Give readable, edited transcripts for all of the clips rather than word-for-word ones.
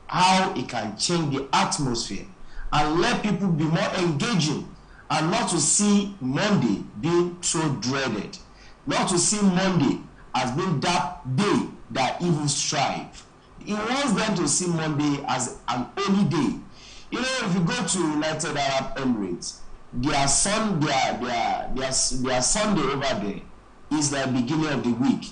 how it can change the atmosphere and let people be more engaging, and not to see Monday being so dreaded, not to see Monday as being that day that evil strive. He wants them to see Monday as an holy day. You know, if you go to United Arab Emirates, their Sunday over there is the beginning of the week.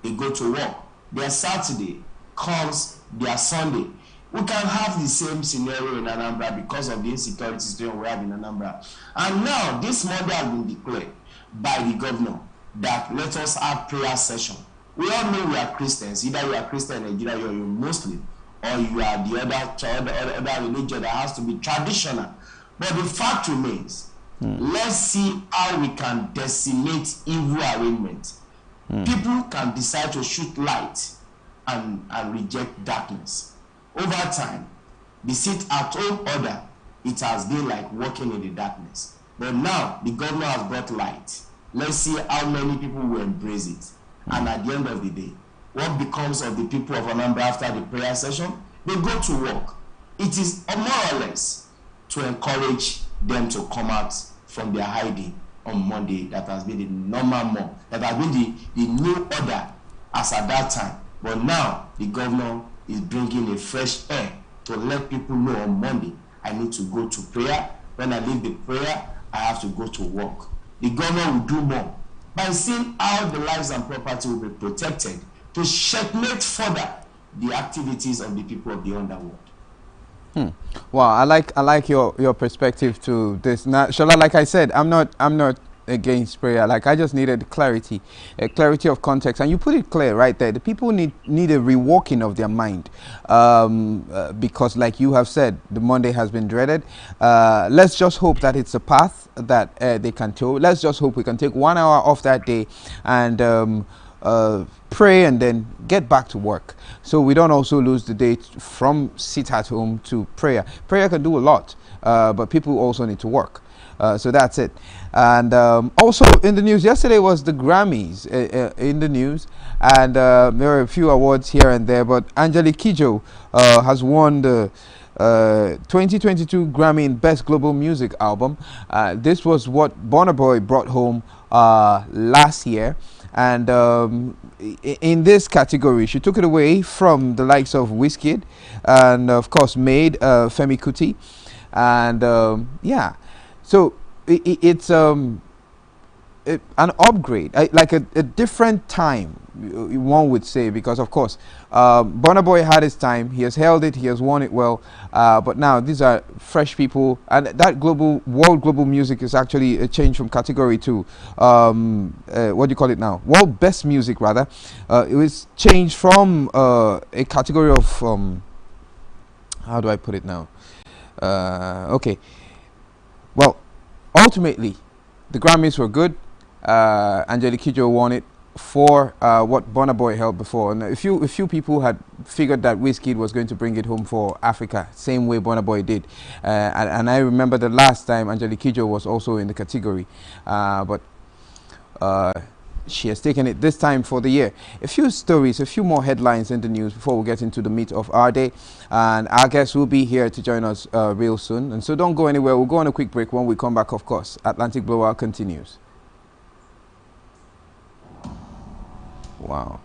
They go to work. Their Saturday comes their Sunday. We can have the same scenario in Anambra because of the insecurity situation we have in Anambra. And now this Monday has been declared by the governor that let us have prayer session. We all know we are Christians. Either you are Christian in Nigeria or you're Muslim, or you are the other religion that has to be traditional. But the fact remains, let's see how we can decimate evil arrangement. People can decide to shoot light and reject darkness. Over time, the sit-at-home order, it has been like walking in the darkness. But now, the governor has brought light. Let's see how many people will embrace it. And at the end of the day, what becomes of the people of Anambra after the prayer session? They go to work. It is more or less to encourage them to come out from their hiding on Monday. That has been the normal month. That has been the new order as at that time. But now, the governor is bringing a fresh air to let people know on Monday, I need to go to prayer. When I leave the prayer, I have to go to work. The governor will do more by seeing how the lives and property will be protected to checkmate further the activities of the people of the underworld. Wow, I like your perspective to this. Now, Shola, like I said, I'm not against prayer. Like, I just needed clarity, a clarity of context, and you put it clear right there. The people need a reworking of their mind, because, like you have said, the Monday has been dreaded. Let's just hope that it's a path that they can tow. Let's just hope we can take 1 hour off that day and pray and then get back to work, so we don't also lose the day from sit at home to prayer. Prayer can do a lot, but people also need to work. So that's it. And also in the news yesterday was the Grammys in the news, and there were a few awards here and there, but Angelique Kidjo has won the 2022 Grammy in Best Global Music Album. This was what Burna Boy brought home last year, and in this category she took it away from the likes of Wizkid and of course Made, Femi Kuti, and yeah. So it's an upgrade, like a different time, one would say, because of course Burna Boy had his time, he has held it, he has won it well, but now these are fresh people, and that world global music is actually a change from category to what do you call it now, world best music rather. It was changed from a category of how do I put it now, okay. Well, ultimately, the Grammys were good. Angelique Kidjo won it for what Burna Boy held before. And a few people had figured that Wizkid was going to bring it home for Africa, same way Burna Boy did. And I remember the last time Angelique Kidjo was also in the category. But she has taken it this time for the year. A few stories, a few more headlines in the news before we get into the meat of our day. And our guest will be here to join us real soon. And so don't go anywhere. We'll go on a quick break. When we come back, of course, Atlantic Blowout continues. Wow.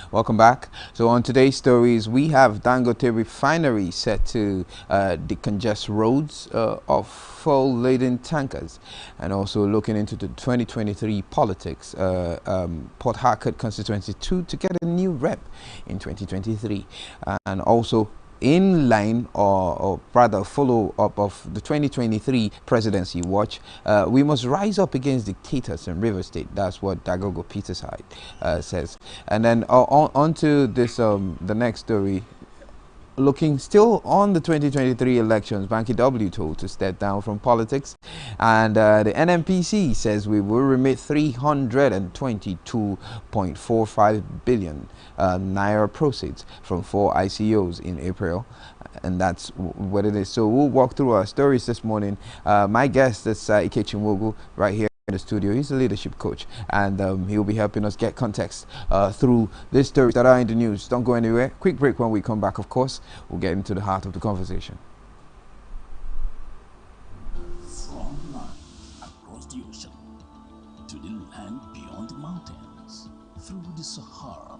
Welcome back. So on today's stories, we have Dangote Refinery set to decongest roads of fuel-laden tankers, and also looking into the 2023 politics. Port Harcourt constituency 2 to get a new rep in 2023, and also in line or rather follow up of the 2023 presidency watch, we must rise up against dictators in River State. That's what Dagogo Peterside says. And then on to this the next story. Looking still on the 2023 elections, Banky W told to step down from politics, and the NNPC says we will remit 322.45 billion naira proceeds from 4 ICOs in April, and that's what it is. So we'll walk through our stories this morning. My guest is Ikechi Nwogu right here in the studio. He's a leadership coach, and he'll be helping us get context through these stories that are in the news. Don't go anywhere. Quick break. When we come back, of course, we'll get into the heart of the conversation. From land across the ocean to the land beyond the mountains, through the Sahara,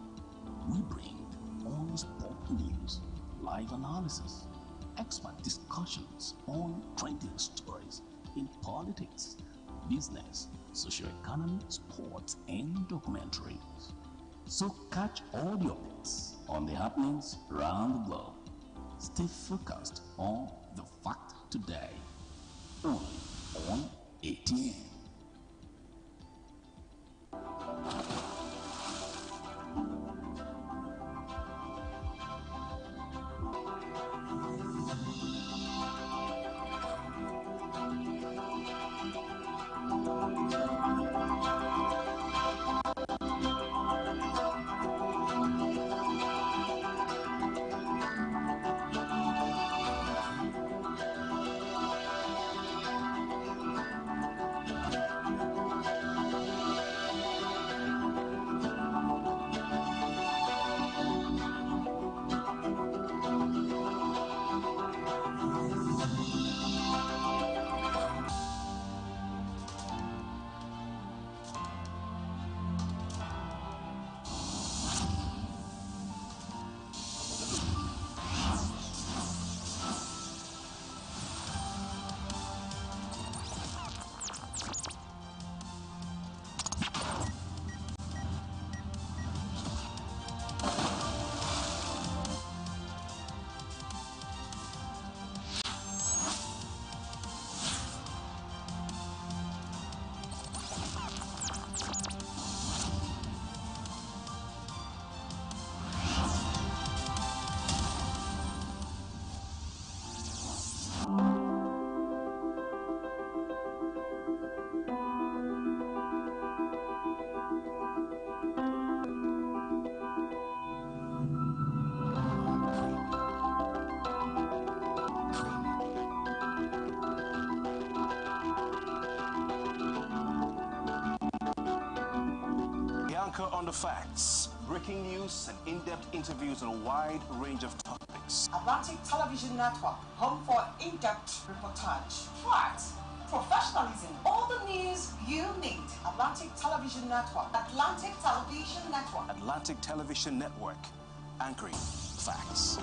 we bring unspoken news, live analysis, expert discussions on trending stories in politics, business, socio-economy, sports, and documentaries. So catch all the updates on the happenings around the globe. Stay focused on the fact today, only on ATN. On the facts, breaking news, and in-depth interviews on a wide range of topics. Atlantic Television Network, home for in-depth reportage, facts, professionalism, all the news you need. Atlantic Television Network, Atlantic Television Network. Atlantic Television Network, anchoring facts.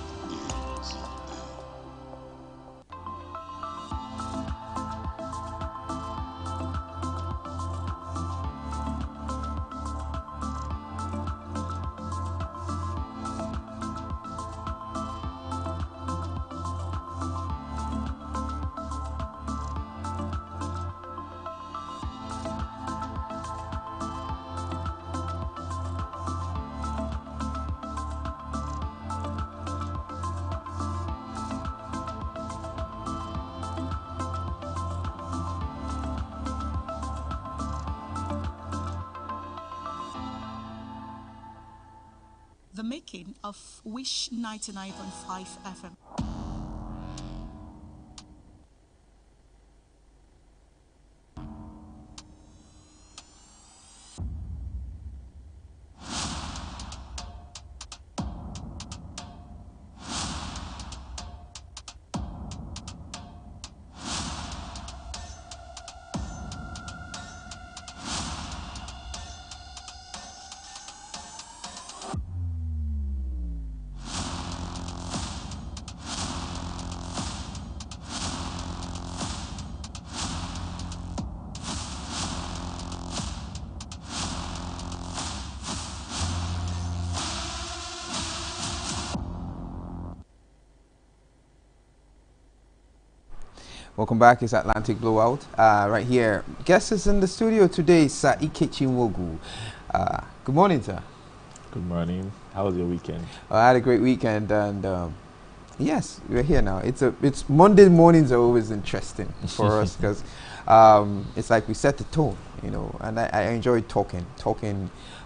The making of Wish 99.5 FM. Welcome back. It's Atlantic Blowout. Right here. Guest is in the studio today, Sir Ikechi Nwogu. Good morning, sir. Good morning. How was your weekend? I had a great weekend, and yes, we're here now. It's Monday mornings are always interesting for us because it's like we set the tone, you know. And I enjoy talking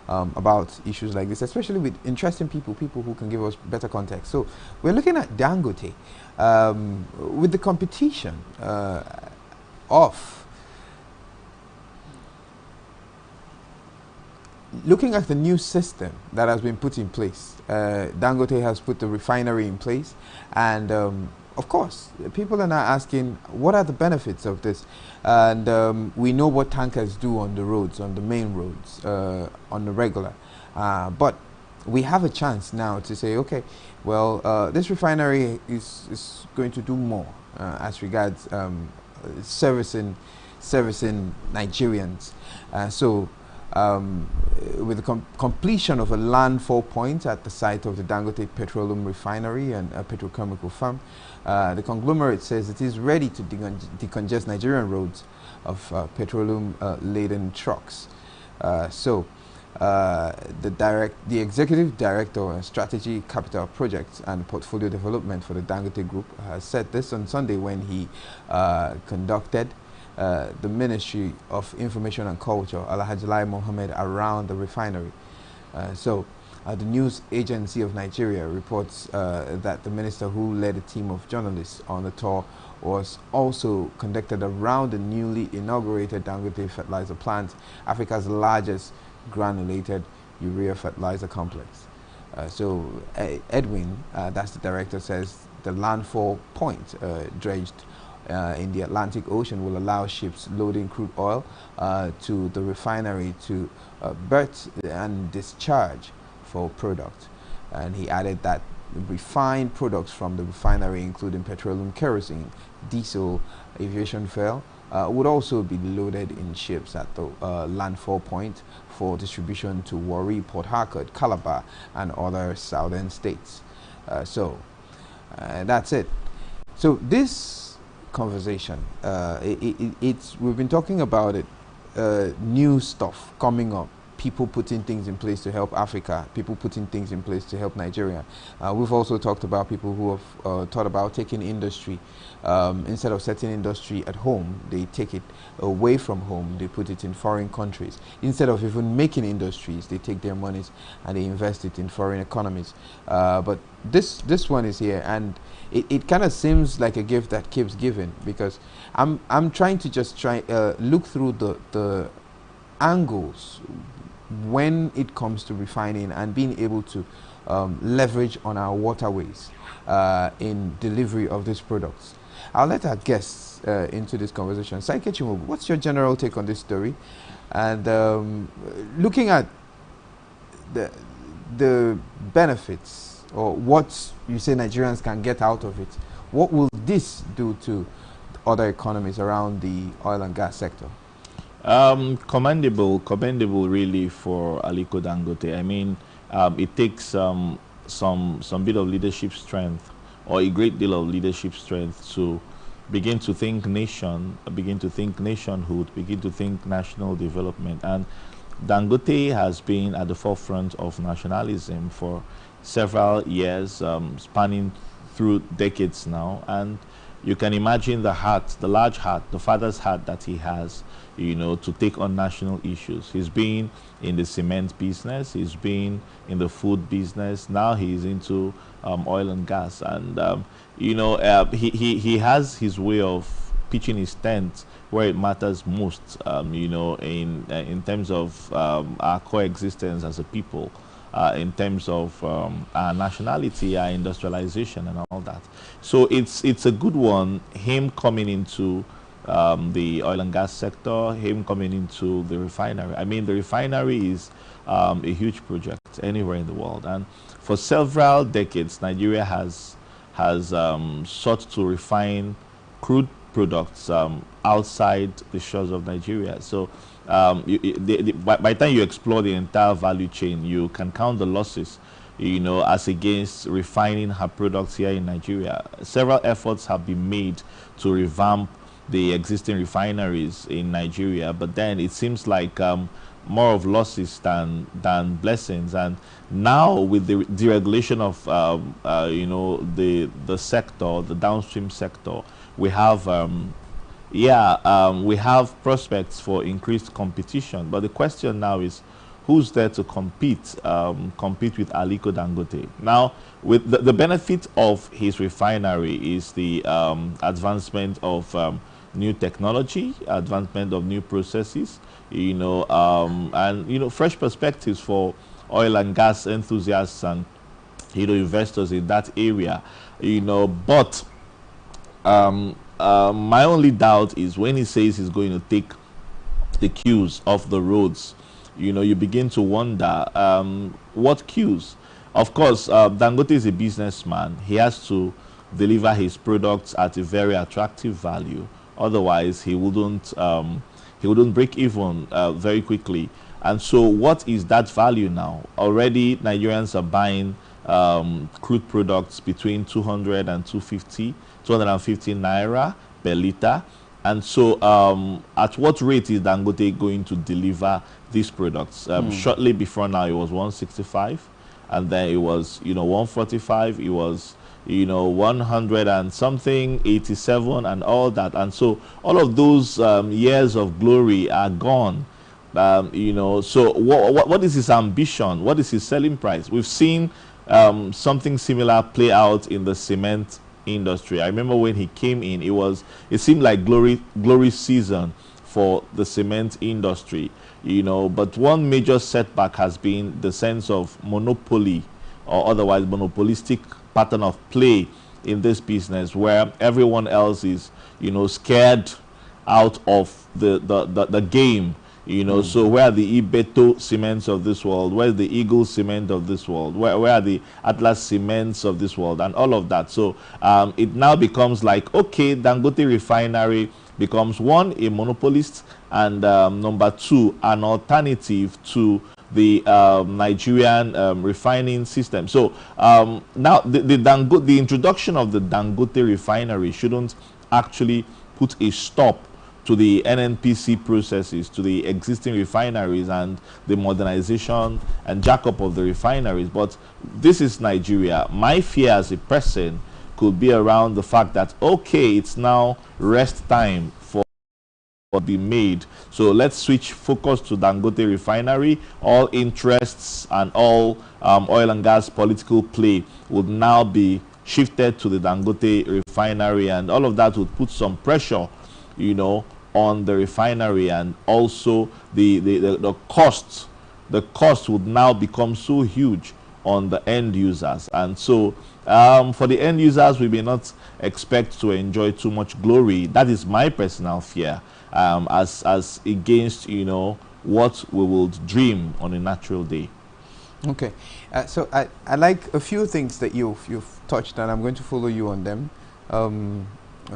about issues like this, especially with interesting people who can give us better context. So we're looking at Dangote with the competition of looking at the new system that has been put in place. Dangote has put the refinery in place, and of course people are now asking what are the benefits of this, and we know what tankers do on the roads, on the main roads, on the regular, but we have a chance now to say, okay, well, this refinery is going to do more as regards servicing Nigerians. With the completion of a landfall point at the site of the Dangote Petroleum Refinery and a petrochemical farm, the conglomerate says it is ready to decongest Nigerian roads of petroleum-laden trucks. The executive director of strategy, capital projects and portfolio development for the Dangote Group has said this on Sunday when he conducted the Ministry of Information and Culture, Alhaji Lai Mohammed, around the refinery. The news agency of Nigeria reports that the minister, who led a team of journalists on the tour, was also conducted around the newly inaugurated Dangote fertilizer plant, Africa's largest granulated urea fertilizer complex. Edwin, that's the director, says the landfall point dredged in the Atlantic Ocean will allow ships loading crude oil to the refinery to berth and discharge for product. And he added that refined products from the refinery, including petroleum, kerosene, diesel, aviation fuel, would also be loaded in ships at the landfall point for distribution to Warri, Port Harcourt, Calabar, and other southern states. That's it. So this conversation, we've been talking about it, new stuff coming up, people putting things in place to help Africa, people putting things in place to help Nigeria. We've also talked about people who have thought about taking industry, instead of setting industry at home, they take it away from home, they put it in foreign countries. Instead of even making industries, they take their monies and they invest it in foreign economies. But this one is here, and it kind of seems like a gift that keeps giving, because I'm trying to just look through the angles when it comes to refining and being able to leverage on our waterways in delivery of these products. I'll let our guests into this conversation. Sir Ikechi Nwogu, what's your general take on this story? And looking at the benefits, or what you say Nigerians can get out of it, what will this do to other economies around the oil and gas sector? Commendable really for Aliko Dangote. I mean, it takes some bit of leadership strength, or a great deal of leadership strength, to begin to think nation, begin to think nationhood, begin to think national development. And Dangote has been at the forefront of nationalism for several years, spanning through decades now. And you can imagine the heart, the large heart, the father's heart that he has, you know, to take on national issues. He's been in the cement business, he's been in the food business, now he's into oil and gas. And, you know, he has his way of pitching his tent where it matters most, you know, in terms of our coexistence as a people. In terms of our nationality, our industrialization, and all that. So it's a good one, him coming into the oil and gas sector, him coming into the refinery. I mean, the refinery is a huge project anywhere in the world. And for several decades, Nigeria has sought to refine crude products outside the shores of Nigeria. So by the time you explore the entire value chain, you can count the losses, you know, as against refining her products here in Nigeria. Several efforts have been made to revamp the existing refineries in Nigeria. But then it seems like more of losses than blessings. And now with the deregulation of the sector, the downstream sector, we have we have prospects for increased competition. But the question now is, who's there to compete with Aliko Dangote? Now, with the benefit of his refinery is the advancement of new technology, advancement of new processes, and fresh perspectives for oil and gas enthusiasts and investors in that area. But my only doubt is when he says he's going to take the queues off the roads. You begin to wonder what queues. Of course, Dangote is a businessman. He has to deliver his products at a very attractive value. Otherwise, he wouldn't break even very quickly. And so, what is that value now? Already, Nigerians are buying crude products between 200 and 250 naira per liter. And so, at what rate is Dangote going to deliver these products? Shortly before now, it was 165, and then it was 145. It was 100 and something, 87, and all that. And so, all of those years of glory are gone. So what is his ambition? What is his selling price? We've seen something similar play out in the cement industry. I remember when he came in, it seemed like glory season for the cement industry, but one major setback has been the sense of monopoly, or otherwise monopolistic pattern of play in this business, where everyone else is scared out of the game. So where are the Ibeto cements of this world? Where's the Eagle cement of this world? Where are the Atlas cements of this world? And all of that. So it now becomes like, okay, Dangote refinery becomes, one, a monopolist, and number two, an alternative to the Nigerian refining system. So now the introduction of the Dangote refinery shouldn't actually put a stop to the NNPC processes, to the existing refineries and the modernization and jack-up of the refineries. But this is Nigeria. My fear as a person could be around the fact that, okay, it's now rest time for what be made. So let's switch focus to Dangote refinery. All interests and all oil and gas political play would now be shifted to the Dangote refinery, and all of that would put some pressure, on the refinery, and also the cost would now become so huge on the end users. And so for the end users, we may not expect to enjoy too much glory. That is my personal fear, as against what we will dream on a natural day. Okay, so I like a few things that you've touched, and I'm going to follow you on them.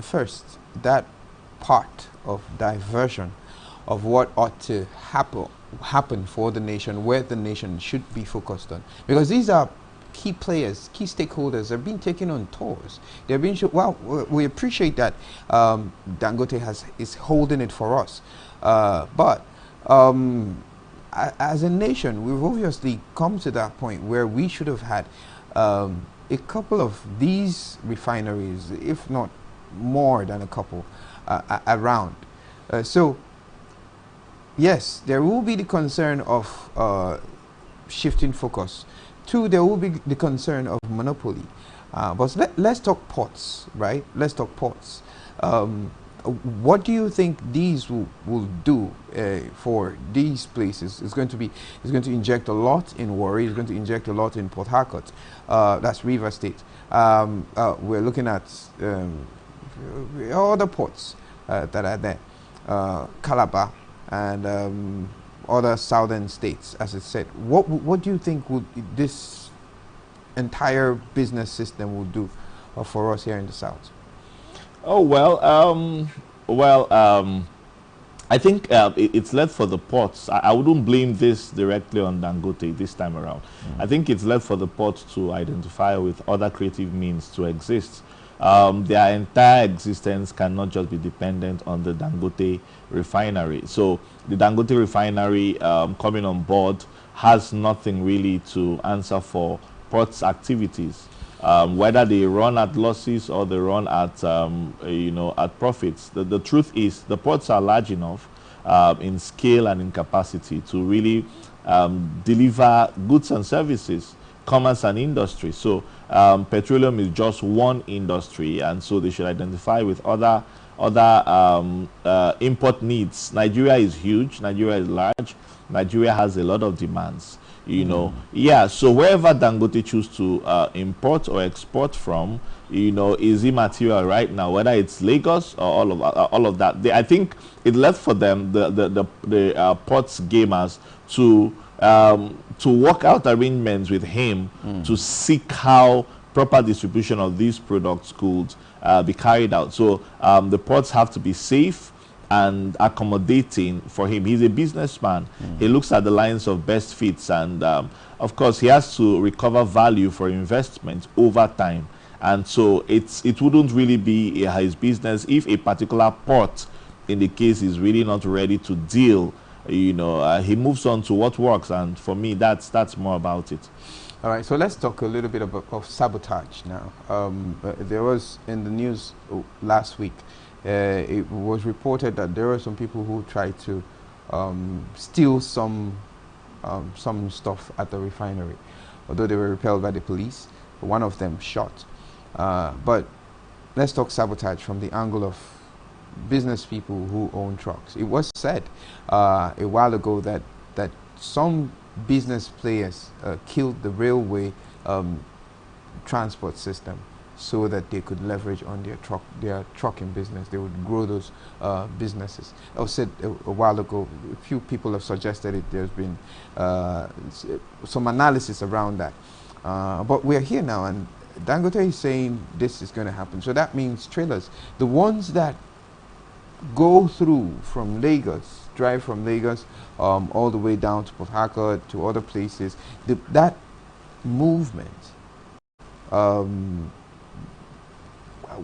First, that part of diversion of what ought to happen for the nation, where the nation should be focused on, because these are key players, key stakeholders are being taken on tours. They're being we appreciate that Dangote is holding it for us, but as a nation, we've obviously come to that point where we should have had a couple of these refineries, if not more than a couple, around. So yes, there will be the concern of shifting focus. Two, there will be the concern of monopoly. But let's talk ports, right? Let's talk ports. What do you think these will do for these places? It's going to inject a lot in Warri. It's going to inject a lot in Port Harcourt. That's Rivers State. We're looking at other ports that are there, Calabar and other southern states, as it said. What do you think would this entire business system will do for us here in the south? Oh well, I think it's left for the ports. I wouldn't blame this directly on Dangote this time around. I think it's left for the ports to identify with other creative means to exist. their entire existence cannot just be dependent on the Dangote refinery. So the Dangote refinery coming on board has nothing really to answer for ports activities, whether they run at losses or they run at at profits. The truth is the ports are large enough in scale and in capacity to really deliver goods and services, commerce and industry. So petroleum is just one industry, and so they should identify with other import needs. Nigeria is huge. Nigeria is large. Nigeria has a lot of demands. Yeah. So wherever Dangote choose to import or export from, is immaterial right now. Whether it's Lagos or all of that, I think it left for them the ports gamers to work out arrangements with him to seek how proper distribution of these products could be carried out. So the ports have to be safe and accommodating for him. He's a businessman. He looks at the lines of best fits, and of course he has to recover value for investment over time. And so it wouldn't really be his business if a particular port in the case is really not ready to deal. He moves on to what works, and for me that's more about it. All right, so let's talk a little bit of sabotage now. There was in the news last week, it was reported that there were some people who tried to steal some stuff at the refinery, although they were repelled by the police. One of them shot. But let's talk sabotage from the angle of business people who own trucks. It was said a while ago that some business players killed the railway transport system so that they could leverage on their trucking business. They would grow those businesses. It was said a while ago. A few people have suggested it. There's been some analysis around that. But we're here now, and Dangote is saying this is going to happen. So that means trailers, the ones that go through from Lagos, drive from Lagos all the way down to Port Harcourt, to other places, that movement,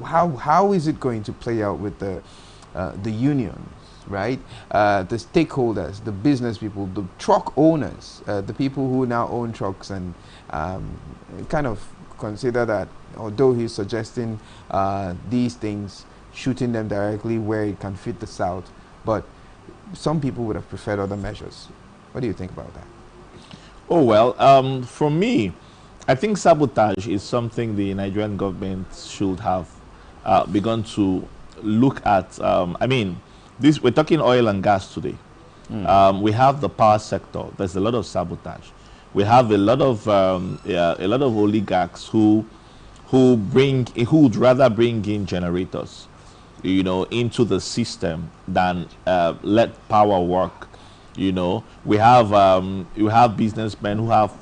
how is it going to play out with the unions, right? The stakeholders, the business people, the truck owners, the people who now own trucks, and kind of consider that, although he's suggesting these things, shooting them directly where it can fit the South, but some people would have preferred other measures. What do you think about that? Oh, well, for me, I think sabotage is something the Nigerian government should have begun to look at. I mean, we're talking oil and gas today. We have the power sector. There's a lot of sabotage. We have a lot of oligarchs who would rather bring in generators, into the system than let power work. We have businessmen who have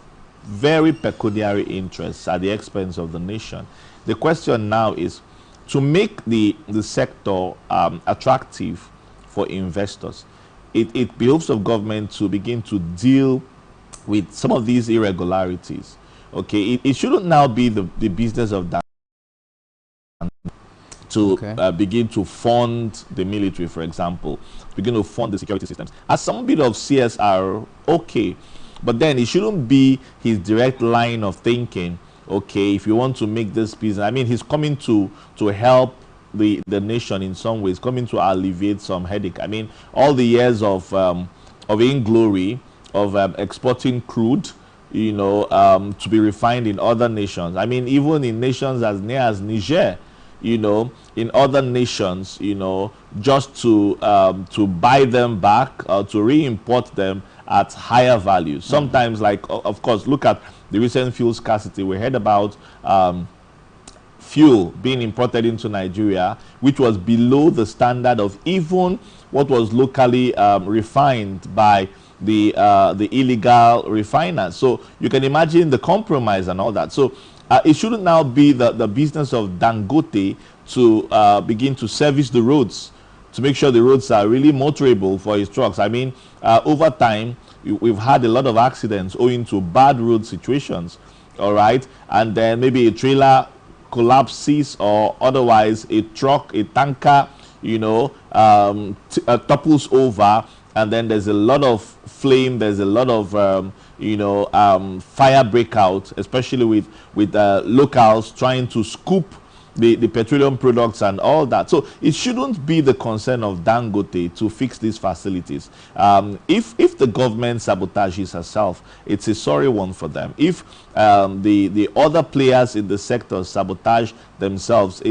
very pecuniary interests at the expense of the nation. The question now is to make the sector attractive for investors. It behooves of government to begin to deal with some of these irregularities. Okay, it shouldn't now be the business of that to begin to fund the military, for example, begin to fund the security systems. As some bit of CSR, okay, but then it shouldn't be his direct line of thinking. Okay, if you want to make this business, I mean, he's coming to help the nation in some ways, coming to alleviate some headache. I mean, all the years of inglory, of exporting crude, to be refined in other nations. I mean, even in nations as near as Niger, in other nations, just to buy them back or to re-import them at higher value. Sometimes, like, of course, look at the recent fuel scarcity. We heard about fuel being imported into Nigeria, which was below the standard of even what was locally refined by the illegal refiners. So you can imagine the compromise and all that. So it shouldn't now be the business of Dangote to begin to service the roads, to make sure the roads are really motorable for his trucks. I mean, over time, we've had a lot of accidents owing to bad road situations, all right? And then maybe a trailer collapses or otherwise a truck, a tanker, you know, topples over, and then there's a lot of flame, there's a lot of fire breakout, especially with locals trying to scoop the petroleum products and all that. So it shouldn't be the concern of Dangote to fix these facilities. If the government sabotages herself, it's a sorry one for them. If the other players in the sector sabotage themselves,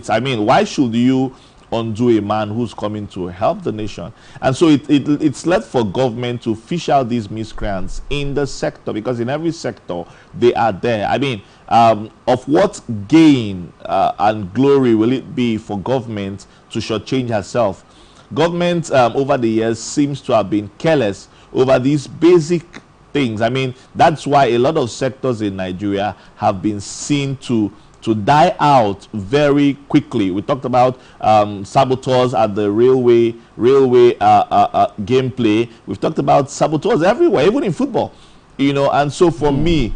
I mean, why should you undo a man who's coming to help the nation? And so it's left for government to fish out these miscreants in the sector, because in every sector they are there. I mean, of what gain and glory will it be for government to shortchange herself? Government over the years seems to have been careless over these basic things. I mean, that's why a lot of sectors in Nigeria have been seen to die out very quickly. We talked about saboteurs at the railway gameplay. We've talked about saboteurs everywhere, even in football, you know. And so for me,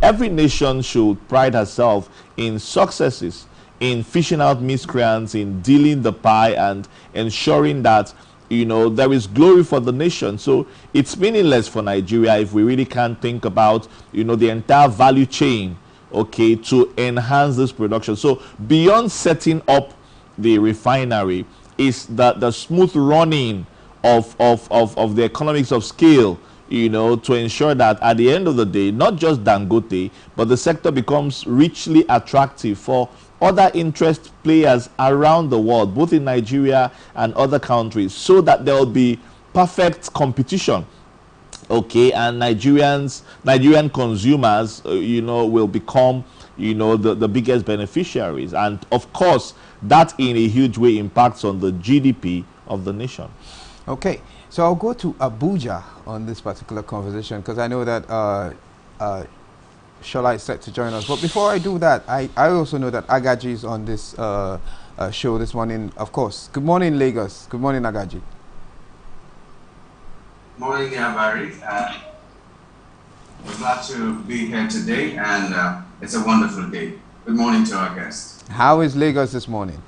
every nation should pride herself in successes, in fishing out miscreants, in dealing the pie, and ensuring that, you know, there is glory for the nation. So it's meaningless for Nigeria if we really can't think about, you know, the entire value chain, okay, to enhance this production. So beyond setting up the refinery is the smooth running of the economics of scale, you know, to ensure that at the end of the day, not just Dangote, but the sector becomes richly attractive for other interest players around the world, both in Nigeria and other countries, so that there will be perfect competition. Okay, and Nigerian consumers, you know, will become, you know, the biggest beneficiaries. And of course, that in a huge way impacts on the GDP of the nation. Okay, so I'll go to Abuja on this particular conversation, because I know that Shola is set to join us. But before I do that, I also know that Agaji is on this show this morning, of course. Good morning, Lagos. Good morning, Agaji. Morning, Barry. We're glad to be here today, and it's a wonderful day. Good morning to our guests. How is Lagos this morning?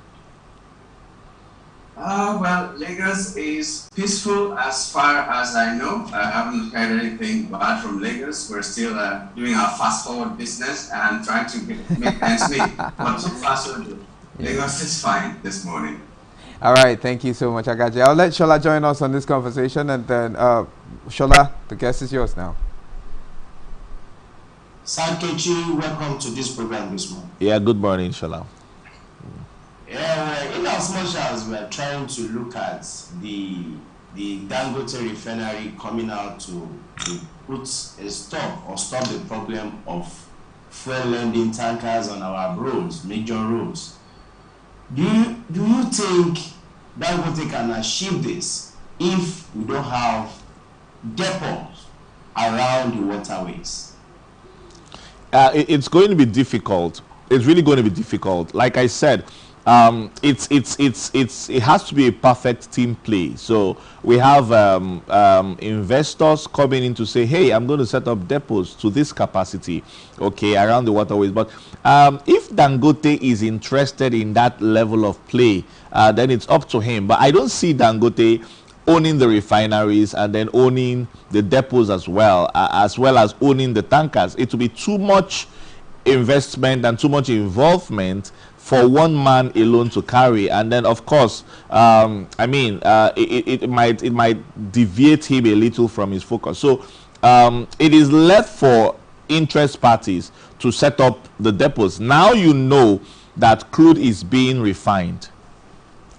Well, Lagos is peaceful as far as I know. I haven't heard anything bad from Lagos. We're still doing our fast-forward business and trying to make ends meet. But so far, so good. Lagos is fine this morning. All right, thank you so much, Agaji. I'll let Shola join us on this conversation, and then Shola, the guest is yours now. Sankechi, welcome to this program this morning. Yeah, good morning, Shola. In as much as we are trying to look at the Dangote refinery coming out to put a stop the problem of fuel lending tankers on our roads, major roads, do you think Dangote can achieve this if we don't have depots around the waterways? It's going to be difficult. It's really going to be difficult. Like I said, it has to be a perfect team play. So we have investors coming in to say, hey, I'm going to set up depots to this capacity, okay, around the waterways. But if Dangote is interested in that level of play, then it's up to him. But I don't see Dangote owning the refineries and then owning the depots as well as owning the tankers. It will be too much investment and too much involvement for one man alone to carry. And then of course, I mean, it might deviate him a little from his focus. So it is left for interest parties to set up the depots. Now you know that crude is being refined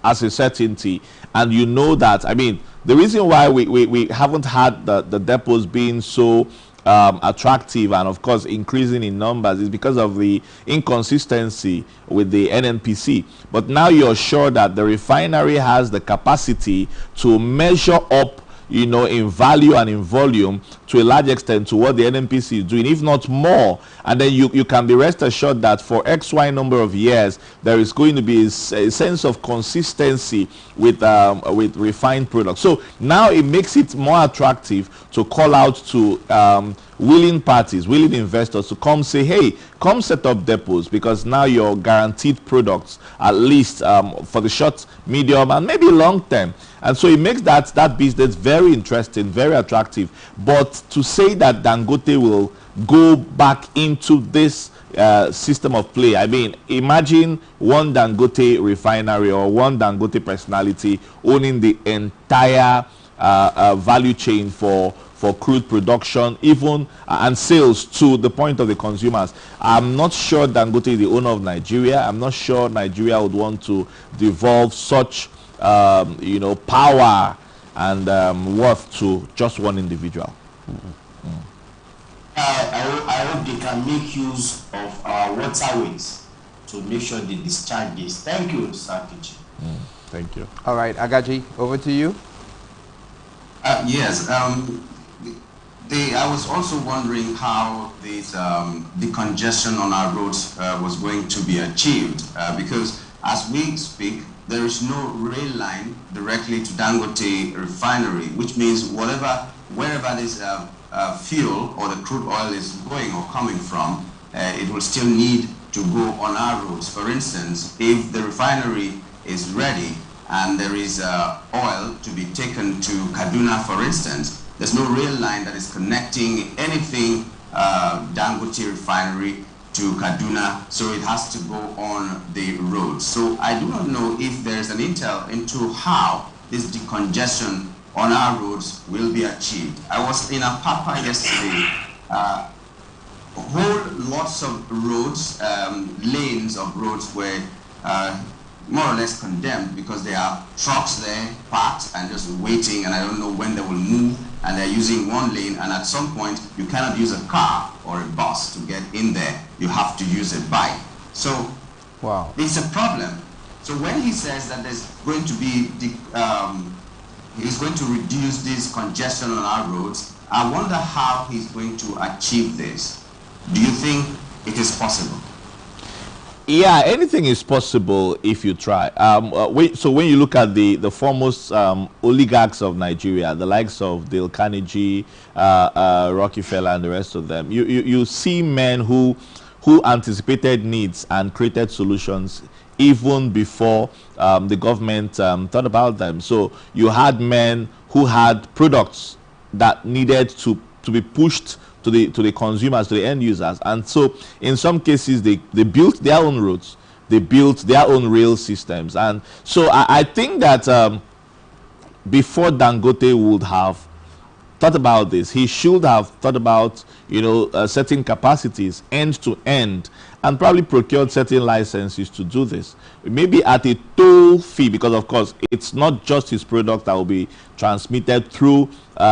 as a certainty, and you know that, I mean, the reason why we haven't had the depots being so attractive and of course increasing in numbers is because of the inconsistency with the NNPC. But now you're sure that the refinery has the capacity to measure up, you know, in value and in volume to a large extent to what the NNPC is doing, if not more. And then you can be rest assured that for XY number of years there is going to be a sense of consistency with refined products. So now it makes it more attractive to call out to willing parties, willing investors to come say, hey, come set up depots, because now you're guaranteed products, at least for the short, medium, and maybe long term. And so it makes that business very interesting, very attractive. But to say that Dangote will go back into this system of play, I mean, imagine one Dangote refinery or one Dangote personality owning the entire value chain for crude production, even and sales to the point of the consumers. I'm not sure Dangote is the owner of Nigeria. I'm not sure Nigeria would want to devolve such you know, power and worth to just one individual. I hope they can make use of our waterways to make sure they discharge this. Thank you, Sir Kichi. Thank you. All right, Agaji, over to you. Yes. I was also wondering how this decongestion on our roads was going to be achieved, because as we speak, there is no rail line directly to Dangote refinery, which means wherever this fuel or the crude oil is going or coming from, it will still need to go on our roads. For instance, if the refinery is ready and there is oil to be taken to Kaduna, for instance, there's no rail line that is connecting anything Dangote refinery to Kaduna, so it has to go on the road. So I do not know if there is an intel into how this decongestion on our roads will be achieved. I was in Apapa yesterday. Whole lots of roads, lanes of roads were more or less condemned because there are trucks there parked and just waiting, and I don't know when they will move, and they're using one lane, and at some point you cannot use a car or a bus to get in there. You have to use a bike. So wow, it's a problem. So when he says that there's going to be he's going to reduce this congestion on our roads, I wonder how he's going to achieve this. Do you think it is possible? Yeah, anything is possible if you try. So when you look at the foremost oligarchs of Nigeria, the likes of Dale Carnegie, Rockefeller, and the rest of them, you see men who anticipated needs and created solutions even before the government thought about them. So you had men who had products that needed to be pushed to the consumers, to the end users. And so in some cases they built their own roads, they built their own rail systems. And so I think that before Dangote would have thought about this, he should have thought about, you know, certain capacities end to end, and probably procured certain licenses to do this, maybe at a toll fee, because of course it's not just his product that will be transmitted through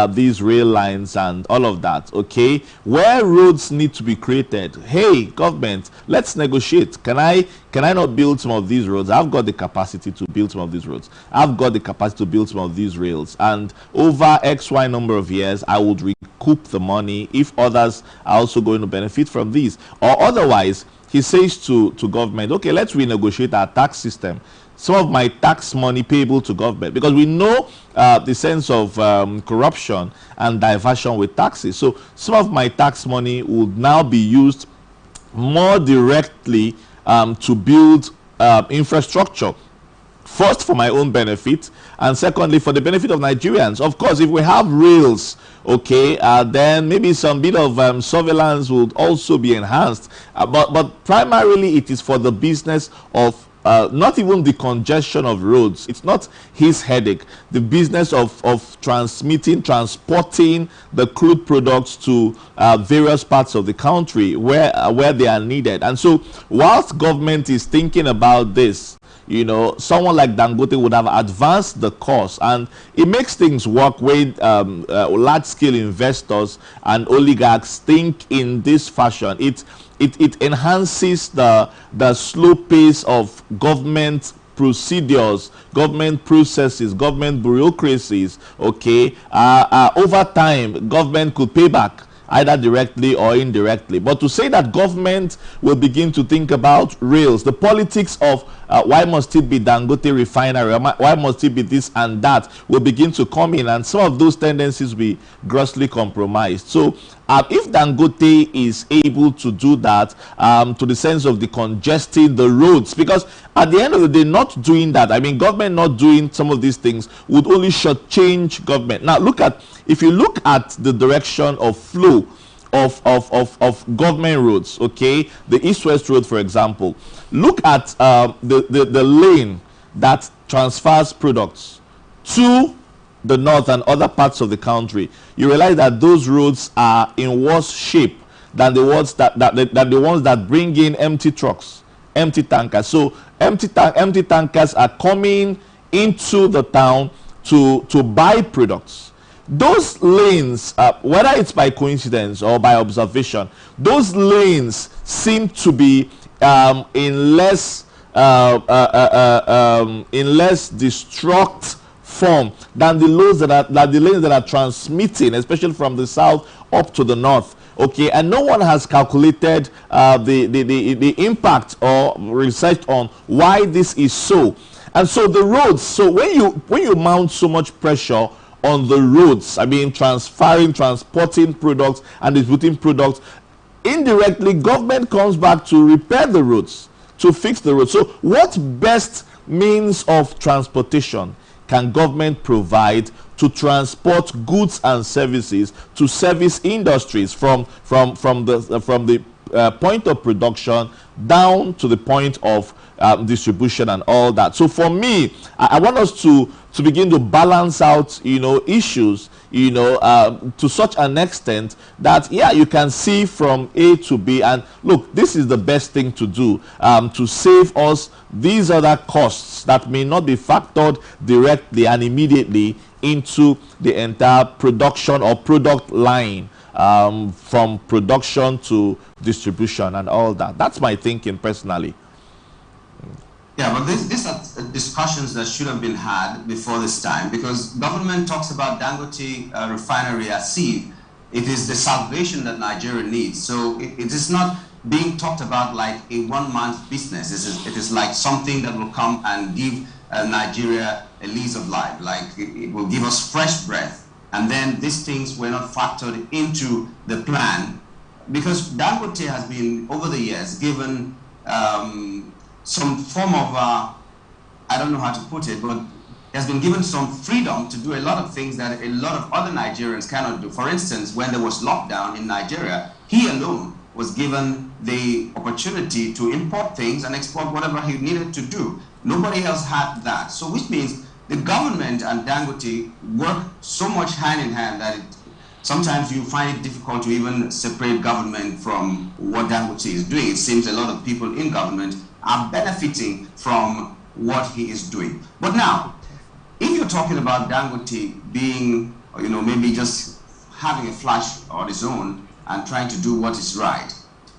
these rail lines and all of that. Okay, where roads need to be created, hey government, let's negotiate. Can I not build some of these roads? I've got the capacity to build some of these roads, I've got the capacity to build some of these rails, and over XY number of years I would recoup the money if others are also going to benefit from these. Or otherwise, he says to government, okay, let's renegotiate our tax system. Some of my tax money payable to government, because we know the sense of corruption and diversion with taxes. So some of my tax money would now be used more directly to build infrastructure. First, for my own benefit, and secondly, for the benefit of Nigerians. Of course, if we have rails, okay, then maybe some bit of surveillance would also be enhanced. But primarily, it is for the business of not even the congestion of roads. It's not his headache. The business of transporting the crude products to various parts of the country where they are needed. And so, whilst government is thinking about this, you know, someone like Dangote would have advanced the course, and it makes things work when large-scale investors and oligarchs think in this fashion. It enhances the slow pace of government procedures, government processes, government bureaucracies. Okay, over time, government could pay back either directly or indirectly. But to say that government will begin to think about rails, the politics of why must it be Dangote refinery, why must it be this and that, will begin to come in, and some of those tendencies will be grossly compromised. So if Dangote is able to do that, to the sense of decongesting the roads, because at the end of the day, not doing that, I mean, government not doing some of these things would only shortchange government. Now, if you look at the direction of flow of government roads, okay, the east-west road, for example, look at the lane that transfers products to the north and other parts of the country. You realize that those roads are in worse shape than the ones that bring in empty trucks, empty tankers. So empty tankers are coming into the town to buy products. Those lanes, whether it's by coincidence or by observation, those lanes seem to be in less destruct form than the lanes that are transmitting, especially from the south up to the north. Okay, and no one has calculated the impact or research on why this is so. And so the roads, so when you mount so much pressure on the roads, I mean transporting products and distributing products, indirectly government comes back to repair the roads, to fix the roads. So what best means of transportation can government provide to transport goods and services to service industries from the point of production down to the point of distribution and all that? So for me, I want us to begin to balance out, issues, to such an extent that, yeah, you can see from A to B, and look, this is the best thing to do, to save us these other costs that may not be factored directly and immediately into the entire production or product line, from production to distribution and all that. That's my thinking personally. Yeah, but these are discussions that should have been had before this time, because government talks about Dangote refinery as if it is the salvation that Nigeria needs. So it is not being talked about like a one-month business. It is like something that will come and give Nigeria a lease of life, like it will give us fresh breath. And then these things were not factored into the plan, because Dangote has been, over the years, given some form of, I don't know how to put it, but has been given some freedom to do a lot of things that a lot of other Nigerians cannot do. For instance, when there was lockdown in Nigeria, he alone was given the opportunity to import things and export whatever he needed to do. Nobody else had that. So which means the government and Dangote work so much hand in hand that sometimes you find it difficult to even separate government from what Dangote is doing. It seems a lot of people in government are benefiting from what he is doing. But now, if you're talking about Dangote being, maybe just having a flash on his own and trying to do what is right,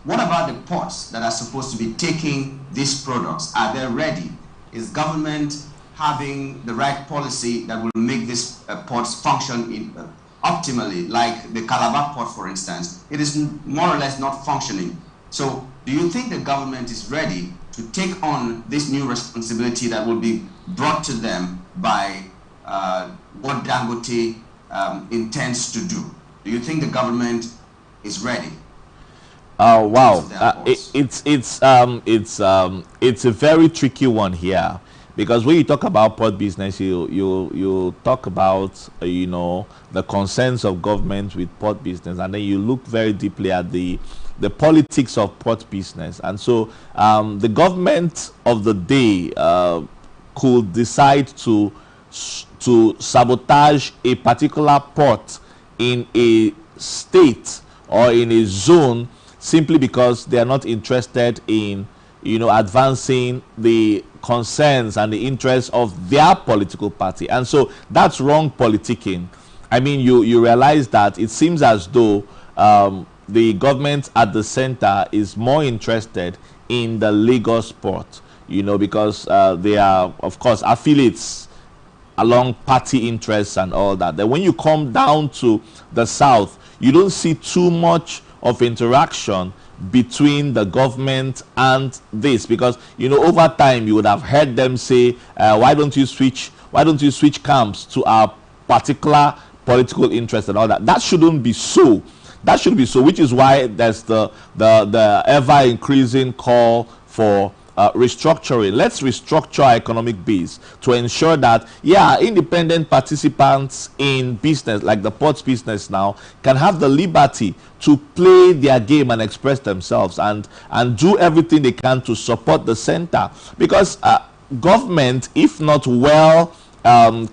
what about the ports that are supposed to be taking these products? Are they ready? Is government having the right policy that will make these ports function optimally, like the Calabar port, for instance? It is more or less not functioning. So do you think the government is ready to take on this new responsibility that will be brought to them by what Dangote intends to do? Do you think the government is ready? Oh wow, it's a very tricky one here, because when you talk about port business, you talk about the concerns of government with port business, and then you look very deeply at the politics of port business. And so the government of the day could decide to sabotage a particular port in a state or in a zone simply because they are not interested in advancing the concerns and the interests of their political party. And so that's wrong politicking. I mean, you realize that it seems as though the government at the center is more interested in the Lagos port, because they are, of course, affiliates along party interests and all that. Then when you come down to the south, you don't see too much of interaction between the government and this, because over time you would have heard them say, why don't you switch camps to our particular political interest and all that. That shouldn't be so. That should be so, which is why there's the ever increasing call for restructuring. Let's restructure our economic base to ensure that, independent participants in business, like the ports business now, can have the liberty to play their game and express themselves and do everything they can to support the center. Because government, if not well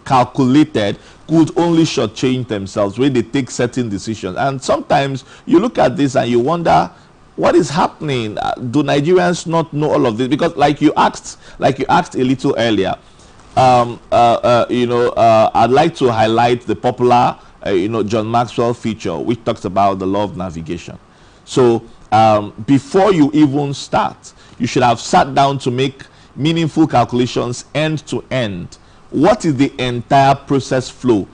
calculated, could only shortchange themselves when they take certain decisions. And sometimes you look at this and you wonder, what is happening? Do Nigerians not know all of this? Because like you asked a little earlier, I'd like to highlight the popular John Maxwell feature, which talks about the law of navigation. So before you even start, you should have sat down to make meaningful calculations end to end. What is the entire process flow,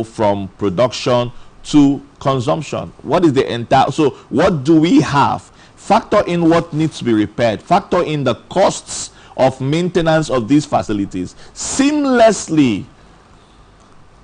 from production to consumption? What is the entire, so what do we have? Factor in what needs to be repaired, factor in the costs of maintenance of these facilities seamlessly.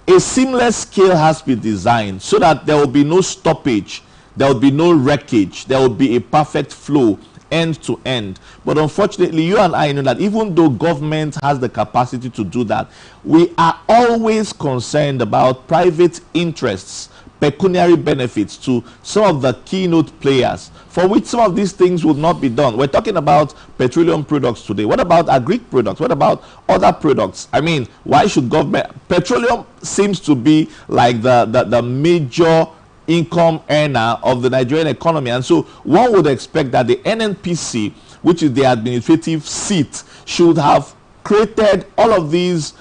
A seamless scale has to be designed so that there will be no stoppage, there will be no wreckage, there will be a perfect flow end to end. But unfortunately, you and I know that even though government has the capacity to do that, we are always concerned about private interests, pecuniary benefits to some of the keynote players, for which some of these things would not be done. We're talking about petroleum products today. What about agric products? What about other products? I mean, why should government... Petroleum seems to be like the major income earner of the Nigerian economy, and so one would expect that the NNPC, which is the administrative seat, should have created all of these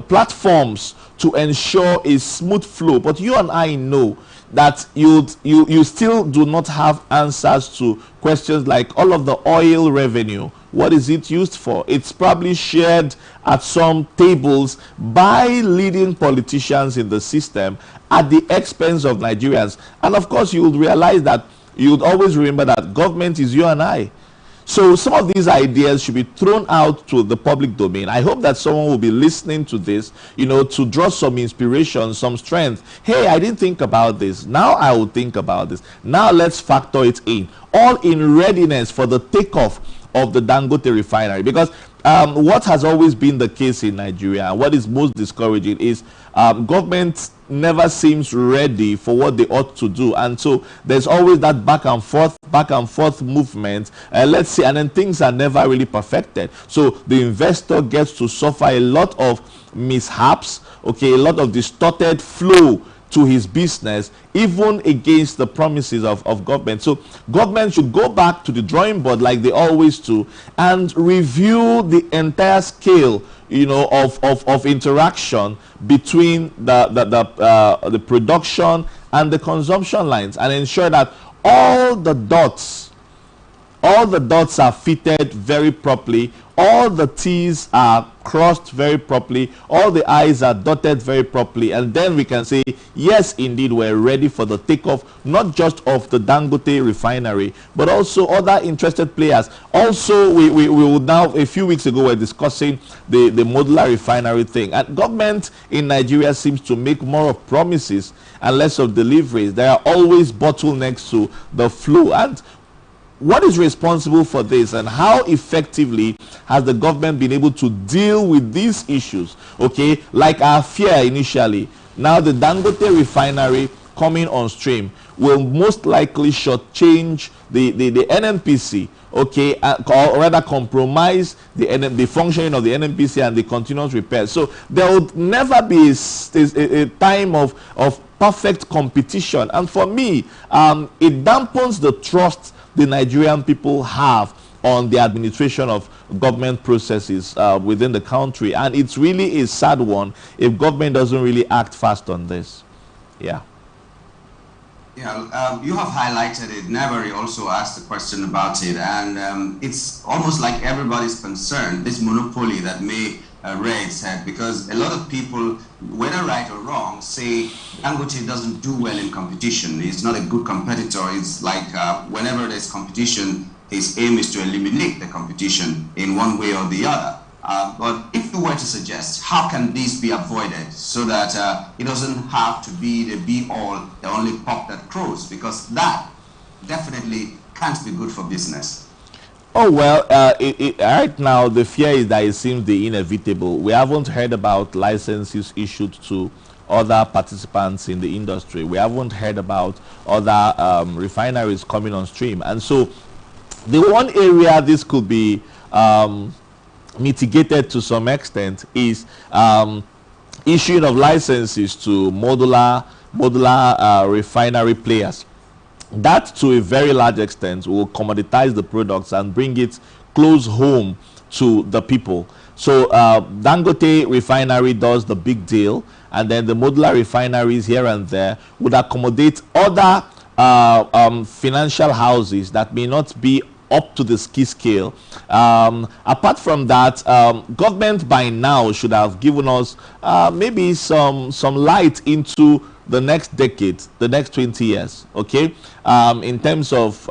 platforms to ensure a smooth flow. But you and I know that you still do not have answers to questions like all of the oil revenue. What is it used for? It's probably shared at some tables by leading politicians in the system at the expense of Nigerians. And of course, you would realize that, you would always remember that government is you and I. So some of these ideas should be thrown out to the public domain. I hope that someone will be listening to this, to draw some inspiration, some strength. Hey, I didn't think about this. Now I will think about this. Now let's factor it in. All in readiness for the takeoff of the Dangote refinery. Because what has always been the case in Nigeria, and what is most discouraging, is government never seems ready for what they ought to do, and so there's always that back and forth movement, let's see, and then things are never really perfected. So the investor gets to suffer a lot of mishaps, a lot of distorted flow to his business, even against the promises of government. So government should go back to the drawing board like they always do and review the entire scale of interaction between the production and the consumption lines, and ensure that all the dots are fitted very properly, all the T's are crossed very properly, all the I's are dotted very properly, and then we can say, yes, indeed, we're ready for the takeoff, not just of the Dangote refinery, but also other interested players. Also, we will now, a few weeks ago, we're discussing the modular refinery thing, and government in Nigeria seems to make more of promises and less of deliveries. There are always bottlenecks to the flow, and what is responsible for this, and how effectively has the government been able to deal with these issues? Like our fear initially, now the Dangote refinery coming on stream will most likely shortchange the NNPC, or rather compromise the functioning of the NNPC and the continuous repairs. So there would never be a time of perfect competition, and for me, it dampens the trust the Nigerian people have on the administration of government processes within the country, and it's really a sad one if government doesn't really act fast on this. Yeah, you have highlighted it. Never also asked a question about it, and it's almost like everybody's concerned, this monopoly that may rear its head, because a lot of people, whether right or wrong, say Dangote doesn't do well in competition. He's not a good competitor. It's like whenever there's competition, his aim is to eliminate the competition in one way or the other. But if you were to suggest, how can this be avoided so that it doesn't have to be the be-all, the only cock that crows? Because that definitely can't be good for business. Oh, well, right now the fear is that it seems the inevitable. We haven't heard about licenses issued to other participants in the industry. We haven't heard about other refineries coming on stream. And so the one area this could be mitigated to some extent is issuing of licenses to modular refinery players. That, to a very large extent, will commoditize the products and bring it close home to the people. So Dangote refinery does the big deal, and then the modular refineries here and there would accommodate other financial houses that may not be up to the ski scale. Apart from that, government by now should have given us maybe some light into the next decade, the next 20 years, okay, in terms of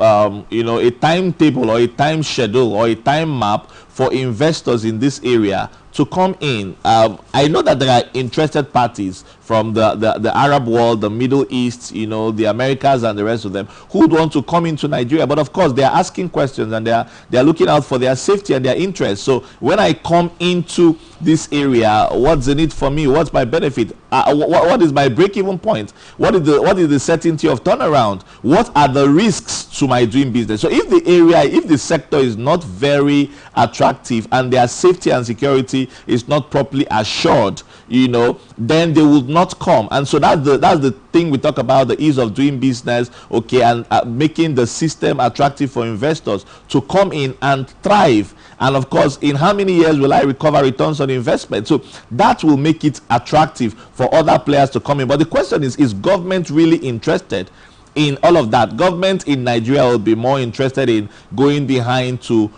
you know, a timetable or a time schedule or a time map for investors in this area to come in. I know that there are interested parties from the Arab world, the Middle East, you know, the Americas and the rest of them who would want to come into Nigeria. But of course, they are asking questions and they are looking out for their safety and their interests. So when I come into this area, what's the need for me? What's my benefit? What is my break-even point? What is the certainty of turnaround? What are the risks to my doing business? So if the area, if the sector is not very attractive and their safety and security is not properly assured, you know, then they will not come. And so that's the thing we talk about, the ease of doing business, okay, and making the system attractive for investors to come in and thrive. And of course, in how many years will I recover returns on investment? So that will make it attractive for other players to come in. But the question is government really interested in all of that? Government in Nigeria will be more interested in going behind to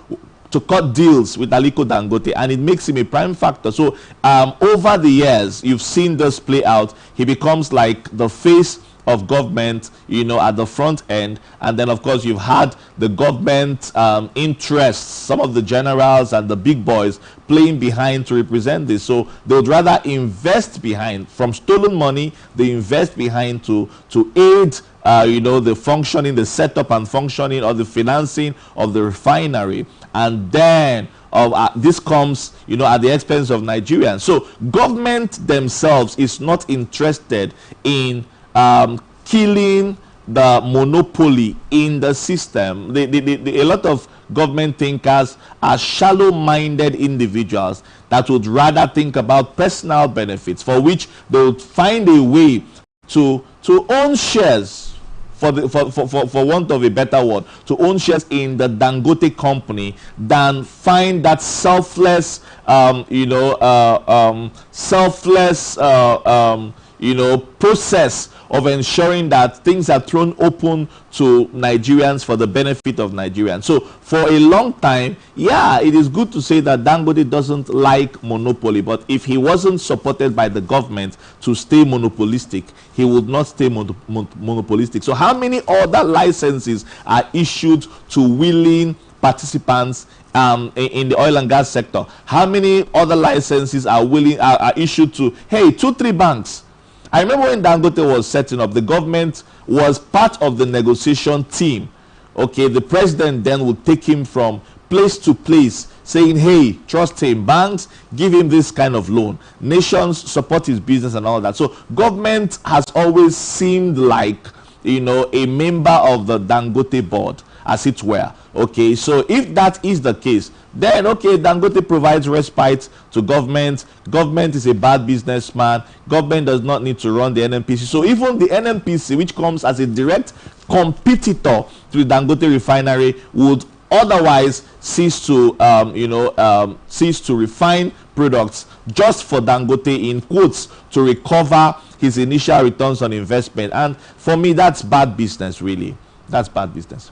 cut deals with Aliko Dangote, and it makes him a prime factor. So over the years, you've seen this play out. He becomes like the face of government, you know, at the front end, and then of course you've had the government interests, some of the generals and the big boys playing behind to represent this. So they would rather invest behind, from stolen money, they invest behind to aid you know, the functioning, the setup and functioning, or the financing of the refinery. And then this comes, you know, at the expense of Nigerians. So government themselves is not interested in killing the monopoly in the system. A lot of government thinkers are shallow-minded individuals that would rather think about personal benefits, for which they would find a way to own shares, for want of a better word, to own shares in the Dangote company, than find that selfless, process of ensuring that things are thrown open to Nigerians for the benefit of Nigerians. So for a long time, yeah, it is good to say that Dangote doesn't like monopoly, but if he wasn't supported by the government to stay monopolistic, he would not stay monopolistic. So how many other licenses are issued to willing participants in the oil and gas sector? How many other licenses are issued to, hey, 2-3 banks? I remember when Dangote was setting up, the government was part of the negotiation team. Okay, the president then would take him from place to place, saying, hey, trust him, banks, give him this kind of loan, nations support his business and all that. So government has always seemed like, you know, a member of the Dangote board, as it were. Okay, so if that is the case, then okay, Dangote provides respite to government. Government is a bad businessman. Government does not need to run the NNPC. So even the NNPC, which comes as a direct competitor to the Dangote refinery, would otherwise cease to refine products just for Dangote, in quotes, to recover his initial returns on investment. And for me, that's bad business, really. That's bad business.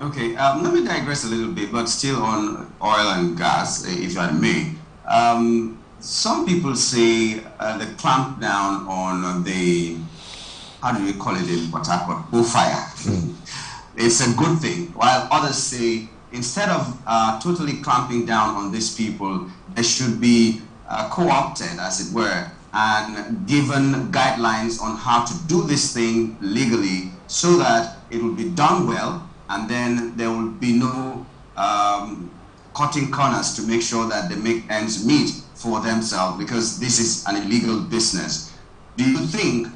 Okay, let me digress a little bit, but still on oil and gas, if I may. Some people say the clamp down on the, how do we call it in Port Harcourt, bullfire. It's a good thing, while others say instead of totally clamping down on these people, they should be co-opted, as it were, and given guidelines on how to do this thing legally so that it will be done well, and then there will be no cutting corners to make sure that they make ends meet for themselves, because this is an illegal business. Do you think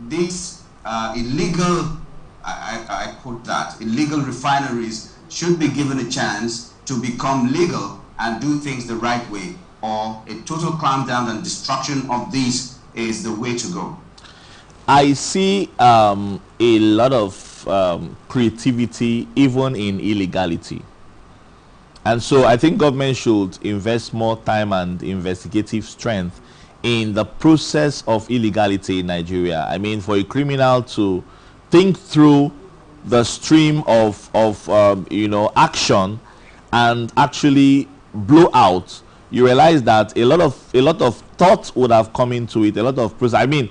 these illegal, I put that, illegal refineries should be given a chance to become legal and do things the right way, or a total clampdown and destruction of these is the way to go? I see a lot of creativity even in illegality. And so I think government should invest more time and investigative strength in the process of illegality in Nigeria. I mean, for a criminal to think through the stream of you know, action and actually blow out, you realize that a lot of thought would have come into it, a lot of process. I mean,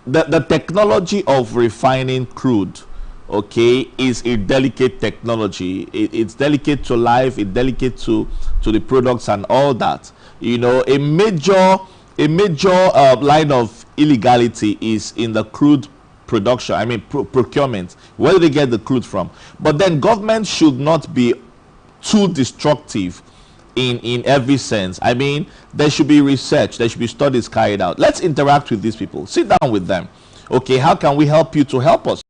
the technology of refining crude, okay, is a delicate technology. It's delicate to life, it's delicate to the products and all that. You know, a major line of illegality is in the crude production, I mean procurement. Where do they get the crude from? But then government should not be too destructive in every sense. I mean, there should be research, there should be studies carried out. Let's interact with these people, sit down with them. Okay, how can we help you to help us?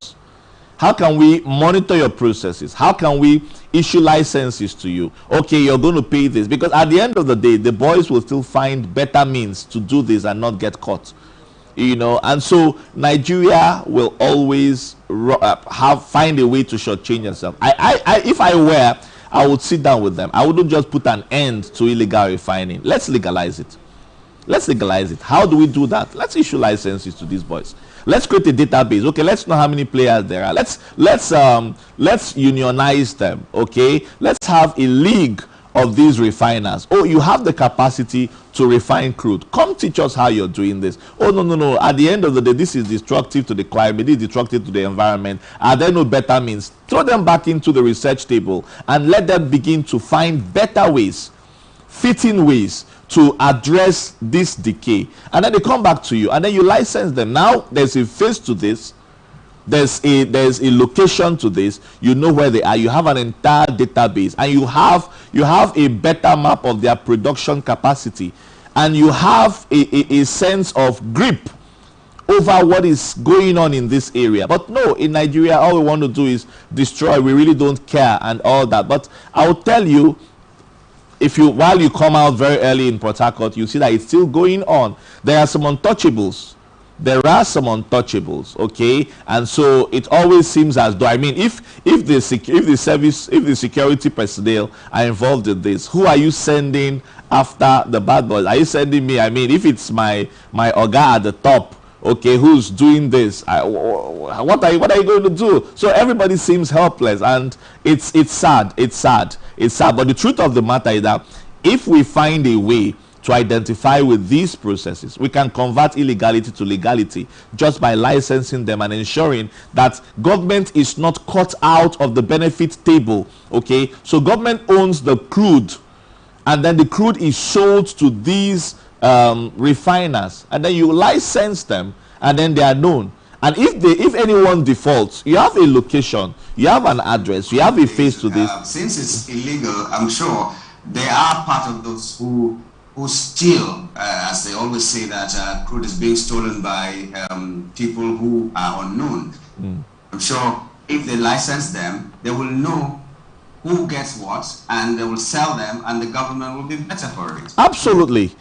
How can we monitor your processes? How can we issue licenses to you? Okay, you're going to pay this, because at the end of the day, the boys will still find better means to do this and not get caught. You know, and so Nigeria will always find a way to shortchange itself. If I were, I would sit down with them. I wouldn't just put an end to illegal refining. Let's legalize it. Let's legalize it. How do we do that? Let's issue licenses to these boys. Let's create a database. Okay, let's know how many players there are. Let's unionize them. Okay, let's have a league of these refiners. Oh, you have the capacity to refine crude. Come teach us how you're doing this. Oh, no. At the end of the day, this is destructive to the climate, this is destructive to the environment. Are there no better means? Throw them back into the research table and let them begin to find better ways, fitting ways to address this decay. And then they come back to you and then you license them. Now there's a face to this. There's a location to this. You know where they are. You have an entire database, and you have a better map of their production capacity, and you have a sense of grip over what is going on in this area. But no, in Nigeria, all we want to do is destroy. We really don't care and all that. But I will tell you, while you come out very early in Port Harcourt, you see that it's still going on. There are some untouchables. There are some untouchables, okay, and so it always seems as though, I mean, if the security personnel are involved in this, who are you sending after the bad boys? Are you sending me? I mean, if it's my oga at the top, okay, who's doing this? What are you going to do? So everybody seems helpless, and it's sad. It's sad. But the truth of the matter is that if we find a way to identify with these processes, we can convert illegality to legality just by licensing them and ensuring that government is not cut out of the benefit table. Okay, so government owns the crude, and then the crude is sold to these refiners, and then you license them, and then they are known. And if anyone defaults, you have a location, you have an address, you have a face to this. Since it's illegal, I'm sure there are part of those who steal, as they always say, that crude is being stolen by people who are unknown. I'm sure if they license them, they will know who gets what, and they will sell them, and the government will be better for it. Absolutely.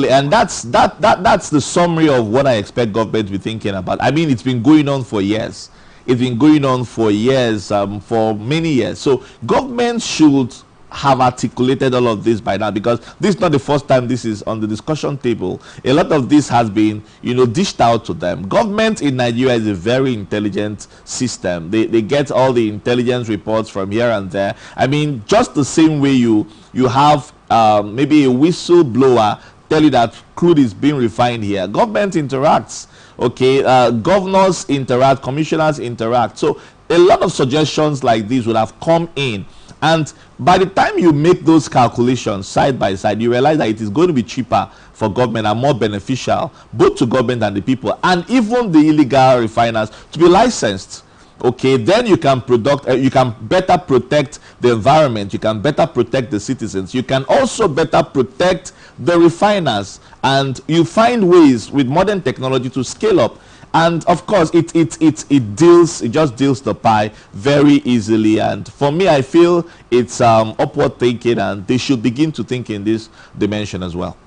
And that's the summary of what I expect government to be thinking about. I mean, it's been going on for years. It's been going on for years, for many years. So government should have articulated all of this by now, because this is not the first time this is on the discussion table. A lot of this has been, you know, dished out to them. Government in Nigeria is a very intelligent system. They get all the intelligence reports from here and there. I mean, just the same way you have maybe a whistleblower tell you that crude is being refined here. Government interacts, okay? Governors interact, commissioners interact. So a lot of suggestions like these would have come in. And by the time you make those calculations side by side, you realize that it is going to be cheaper for government and more beneficial both to government and the people, and even the illegal refiners, to be licensed. Okay, then you can you can better protect the environment, you can better protect the citizens, you can also better protect the refiners, and you find ways with modern technology to scale up. And of course, it just deals the pie very easily. And for me, I feel it's upward thinking, and they should begin to think in this dimension as well.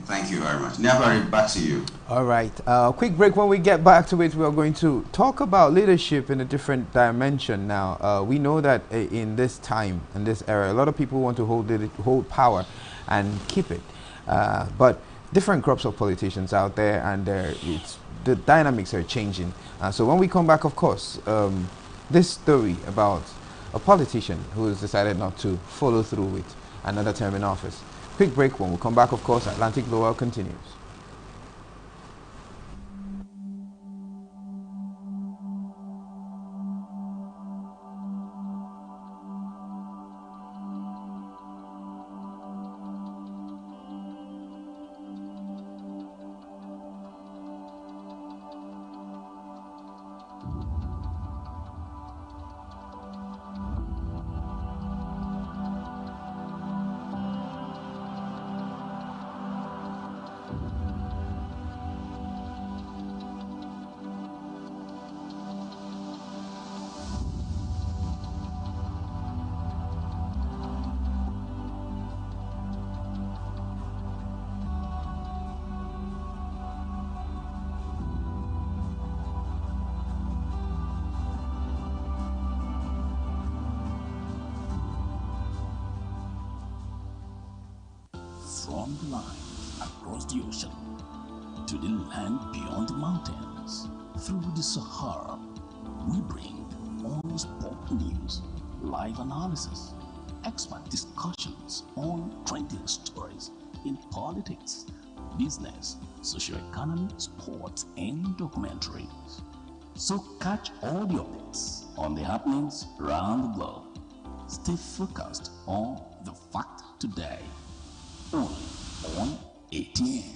Thank you very much. Never, back to you. All right. Quick break. When we get back to it, we are going to talk about leadership in a different dimension now. We know that in this time, in this era, a lot of people want to hold power and keep it. But different crops of politicians out there, and the dynamics are changing. So when we come back, of course, this story about a politician who has decided not to follow through with another term in office. Quick break. When we come back, of course, Atlantic Blowout continues. From the line across the ocean to the land beyond the mountains, through the Sahara, we bring all sport news, live analysis, expert discussions on trending stories in politics, business, socio-economy, sports, and documentaries. So catch all the updates on the happenings around the globe. Stay focused on the fact today. Only on ATN.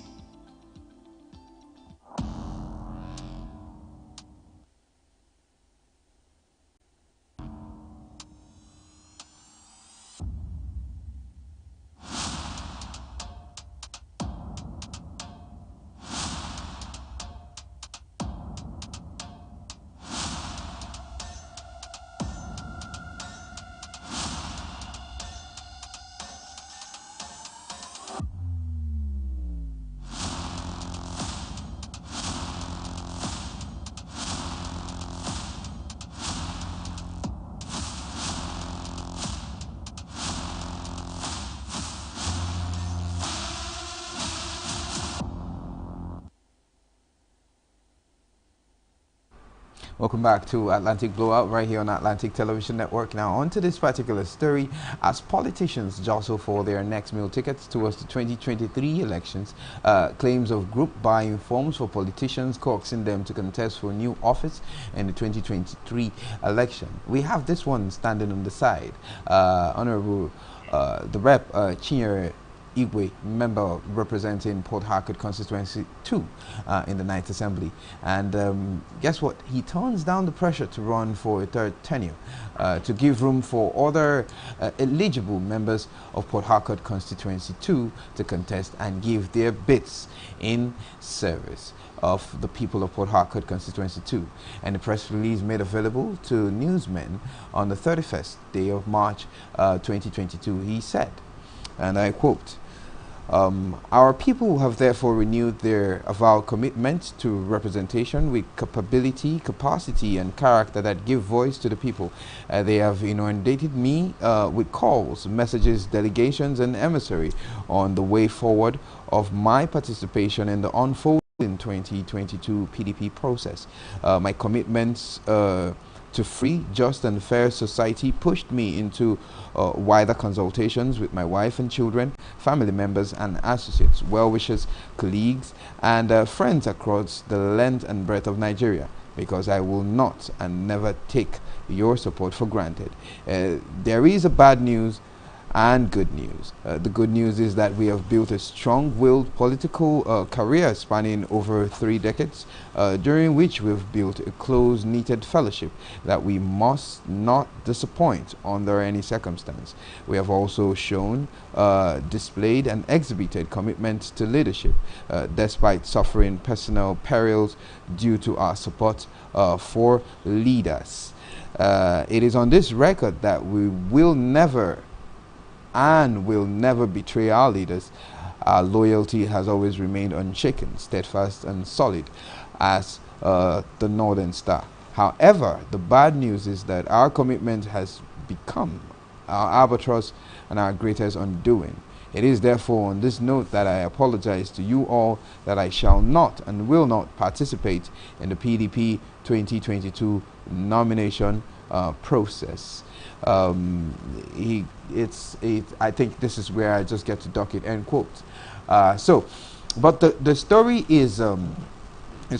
Welcome back to Atlantic Blowout right here on Atlantic Television Network. Now on to this particular story. As politicians jostle for their next meal tickets towards the 2023 elections, claims of group buying forms for politicians coaxing them to contest for new office in the 2023 election. We have this one standing on the side. Honorable the Rep Chinyere Igwe, member representing Port Harcourt Constituency 2 in the 9th Assembly. And guess what? He turns down the pressure to run for a third tenure to give room for other eligible members of Port Harcourt Constituency 2 to contest and give their bits in service of the people of Port Harcourt Constituency 2. And the press release made available to newsmen on the 31st day of March 2022, he said, and I quote, Our people have therefore renewed their avowed commitment to representation with capability, capacity, and character that give voice to the people. They have inundated me with calls, messages, delegations, and emissary on the way forward of my participation in the unfolding 2022 PDP process. My commitments to free, just, and fair society pushed me into wider consultations with my wife and children, family members and associates, well-wishers, colleagues, and friends across the length and breadth of Nigeria, because I will not and never take your support for granted. There is a bad news and good news. The good news is that we have built a strong-willed political career spanning over 3 decades, during which we've built a close-knitted fellowship that we must not disappoint under any circumstance. We have also shown, displayed, and exhibited commitment to leadership, despite suffering personal perils due to our support for leaders. It is on this record that we will never and will never betray our leaders. Our loyalty has always remained unshaken, steadfast, and solid as the Northern Star. However, the bad news is that our commitment has become our albatross and our greatest undoing. It is therefore on this note that I apologize to you all that I shall not and will not participate in the PDP 2022 nomination process. I think this is where I just get to dock it, end quote. But the story is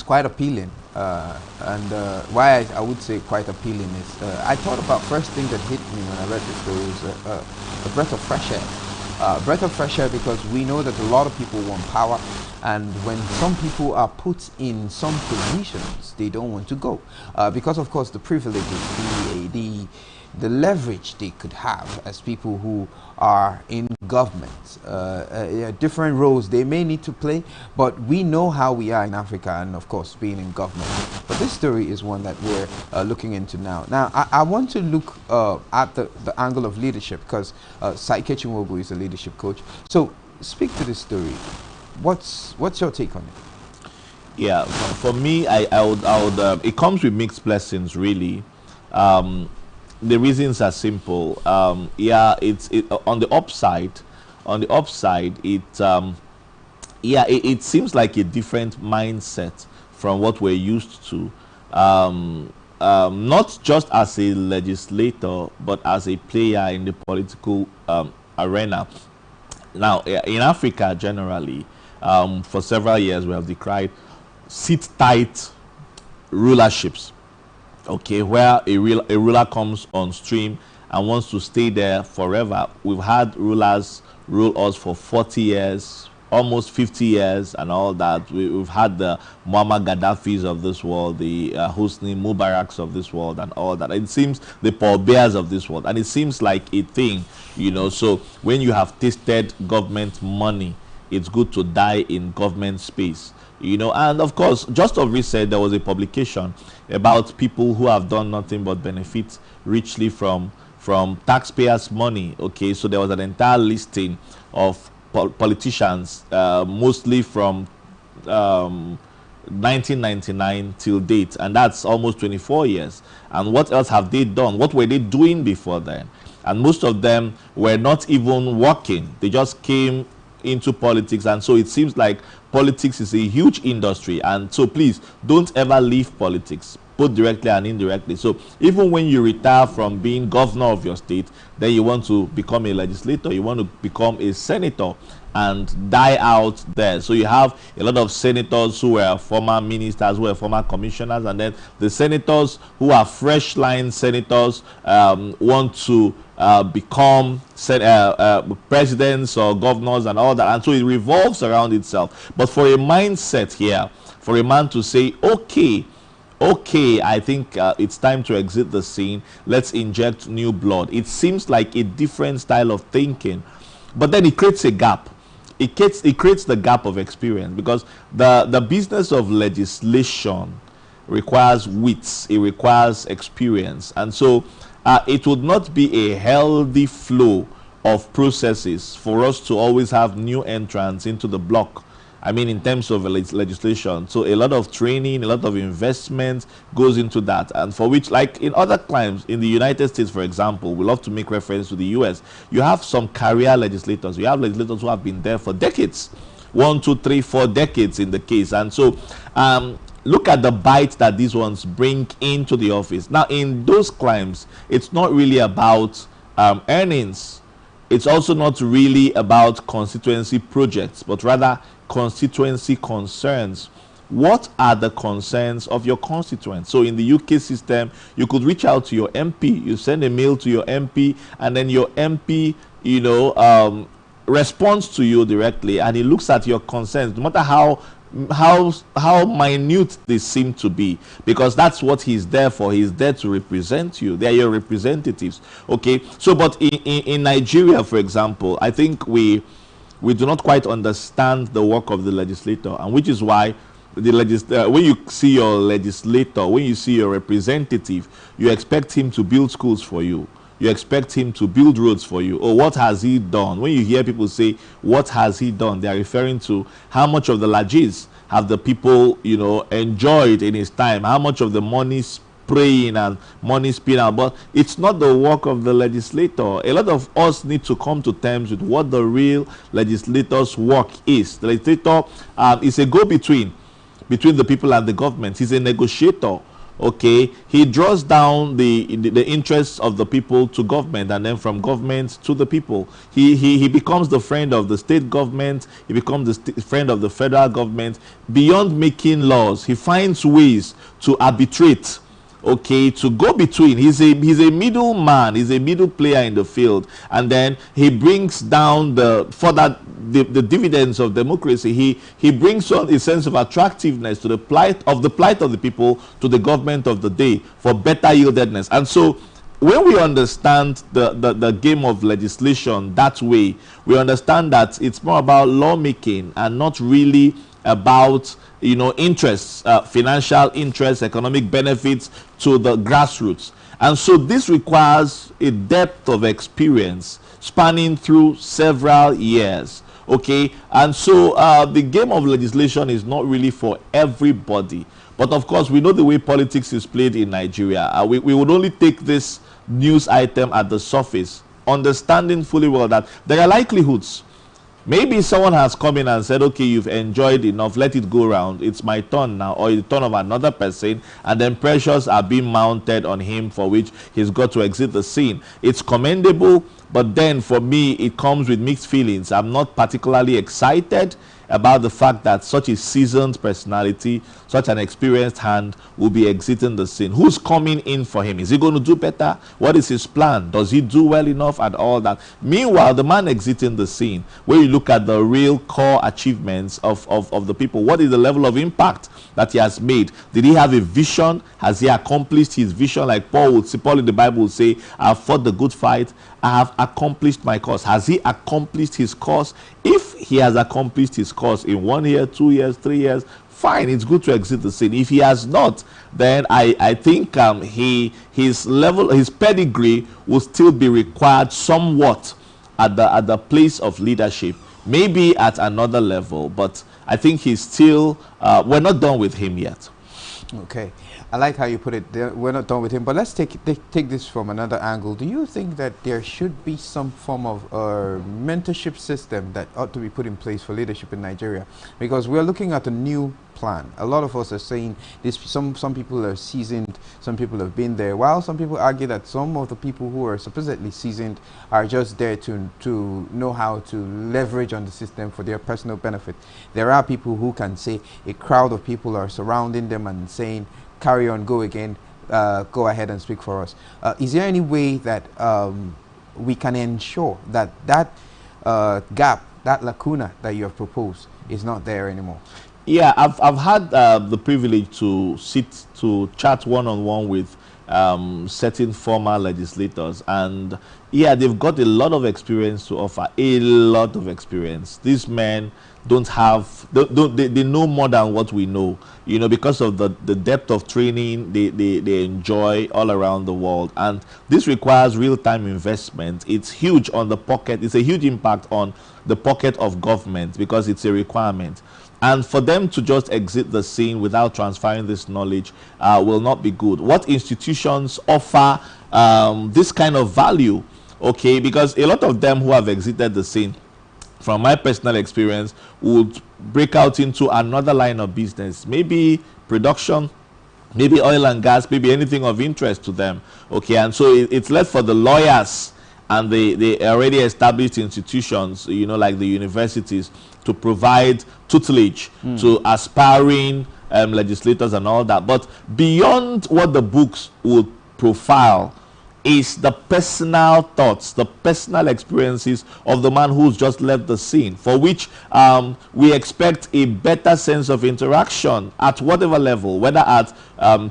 quite appealing, and why I would say quite appealing is I thought about, first thing that hit me when I read the story was a breath of fresh air. Breath of fresh air, because we know that a lot of people want power, and when some people are put in some positions, they don't want to go because, of course, the privileges, the leverage they could have as people who are in government, different roles they may need to play, but we know how we are in Africa, and of course being in government. But this story is one that we're looking into now. Now, I want to look at the angle of leadership, because Saike Chinwogu is a leadership coach. So speak to this story. What's your take on it? Yeah, for me, I would it comes with mixed blessings, really. The reasons are simple. Yeah, it's on the upside. It seems like a different mindset from what we're used to. Not just as a legislator, but as a player in the political arena. Now, in Africa generally, for several years we have decried sit-tight rulerships. Okay, where a ruler comes on stream and wants to stay there forever. We've had rulers rule us for 40 years, almost 50 years, and all that. We've had the Muammar Gaddafis of this world, the Hosni Mubaraks of this world, and all that. It seems the Paul Bears of this world, and it seems like a thing, you know. So when you have tasted government money, it's good to die in government space, you know. And of course, just of recent, there was a publication about people who have done nothing but benefit richly from taxpayers' money. Okay, so there was an entire listing of politicians, mostly from 1999 till date, and that's almost 24 years. And what else have they done? What were they doing before then? And most of them were not even working. They just came into politics, and so it seems like politics is a huge industry. And so please don't ever leave politics, both directly and indirectly. So even when you retire from being governor of your state, then you want to become a legislator, you want to become a senator and die out there. So you have a lot of senators who were former ministers, who were former commissioners, and then the senators who are fresh line senators want to become presidents or governors and all that. And so it revolves around itself. But for a mindset here, for a man to say, okay, I think it's time to exit the scene, let's inject new blood, it seems like a different style of thinking. But then it creates a gap. It creates the gap of experience, because the business of legislation requires wits, it requires experience. And so it would not be a healthy flow of processes for us to always have new entrants into the block. I mean, in terms of legislation. So a lot of training, a lot of investment goes into that. And for which, like in other climes, in the United States, for example, we love to make reference to the US, you have some career legislators. You have legislators who have been there for decades. 1, 2, 3, 4 decades in the case. And so look at the bite that these ones bring into the office. Now, in those climes, it's not really about earnings. It's also not really about constituency projects, but rather constituency concerns. What are the concerns of your constituents? So in the UK system, you could reach out to your MP. You send a mail to your MP, and then your MP, you know, responds to you directly, and he looks at your concerns, no matter how minute they seem to be, because that's what he's there for. He's there to represent you. They're your representatives. Okay, so but in Nigeria, for example, I think we do not quite understand the work of the legislator, and which is why the when you see your legislator, when you see your representative, you expect him to build schools for you. You expect him to build roads for you. Oh, what has he done? When you hear people say, what has he done? They are referring to how much of the largesse have the people, you know, enjoyed in his time, how much of the money spraying and money spinning out. But it's not the work of the legislator. A lot of us need to come to terms with what the real legislator's work is. The legislator is a go-between between the people and the government. He's a negotiator. Okay, he draws down the interests of the people to government, and then from government to the people. He becomes the friend of the state government. He becomes the friend of the federal government. Beyond making laws, he finds ways to arbitrate. Okay, to go between. He's a middle man. He's a middle player in the field, and then he brings down the dividends of democracy. He brings on a sense of attractiveness to the plight of the people, to the government of the day, for better yieldedness. And so when we understand the game of legislation that way, we understand that it's more about lawmaking and not really about, you know, interests, financial interests, economic benefits to the grassroots. And so this requires a depth of experience spanning through several years. Okay, and so the game of legislation is not really for everybody. But of course, we know the way politics is played in Nigeria. We would only take this news item at the surface, understanding fully well that there are likelihoods. Maybe someone has come in and said, okay, you've enjoyed enough, let it go round. It's my turn now, or the turn of another person, and then pressures are being mounted on him for which he's got to exit the scene. It's commendable, but then for me, it comes with mixed feelings. I'm not particularly excited about the fact that such a seasoned personality, such an experienced hand will be exiting the scene. Who's coming in for him? Is he going to do better? What is his plan? Does he do well enough and all that? Meanwhile, the man exiting the scene, when you look at the real core achievements of the people, what is the level of impact that he has made? Did he have a vision? Has he accomplished his vision? Like Paul in the Bible would say, I have fought the good fight, I have accomplished my cause. Has he accomplished his cause? If he has accomplished his cause in 1 year, 2 years, 3 years, fine, it's good to exit the scene. If he has not, then I think his pedigree will still be required somewhat at the place of leadership, maybe at another level, but I think he's still, we're not done with him yet. Okay, I like how you put it. We're not done with him, but let's take this from another angle. Do you think that there should be some form of mentorship system that ought to be put in place for leadership in Nigeria? Because we're looking at a new plan. A lot of us are saying this. Some people are seasoned, some people have been there, while some people argue that some of the people who are supposedly seasoned are just there to know how to leverage on the system for their personal benefit. There are people who can say a crowd of people are surrounding them and saying, carry on, go again, go ahead and speak for us. Is there any way that we can ensure that gap, that lacuna that you have proposed is not there anymore? Yeah, I've had the privilege to chat one-on-one with certain former legislators, and yeah, they've got a lot of experience to offer, a lot of experience. These men don't have, they know more than what we know, you know, because of the depth of training they enjoy all around the world. And this requires real-time investment. It's huge on the pocket. It's a huge impact on the pocket of government because it's a requirement. And for them to just exit the scene without transferring this knowledge will not be good. What institutions offer this kind of value? Okay, because a lot of them who have exited the scene, from my personal experience, would break out into another line of business, maybe production, maybe oil and gas, maybe anything of interest to them. Okay, and so it's left for the lawyers and the already established institutions, you know, like the universities, to provide tutelage to aspiring legislators and all that. But beyond what the books would profile is the personal thoughts, the personal experiences of the man who's just left the scene, for which we expect a better sense of interaction at whatever level, whether at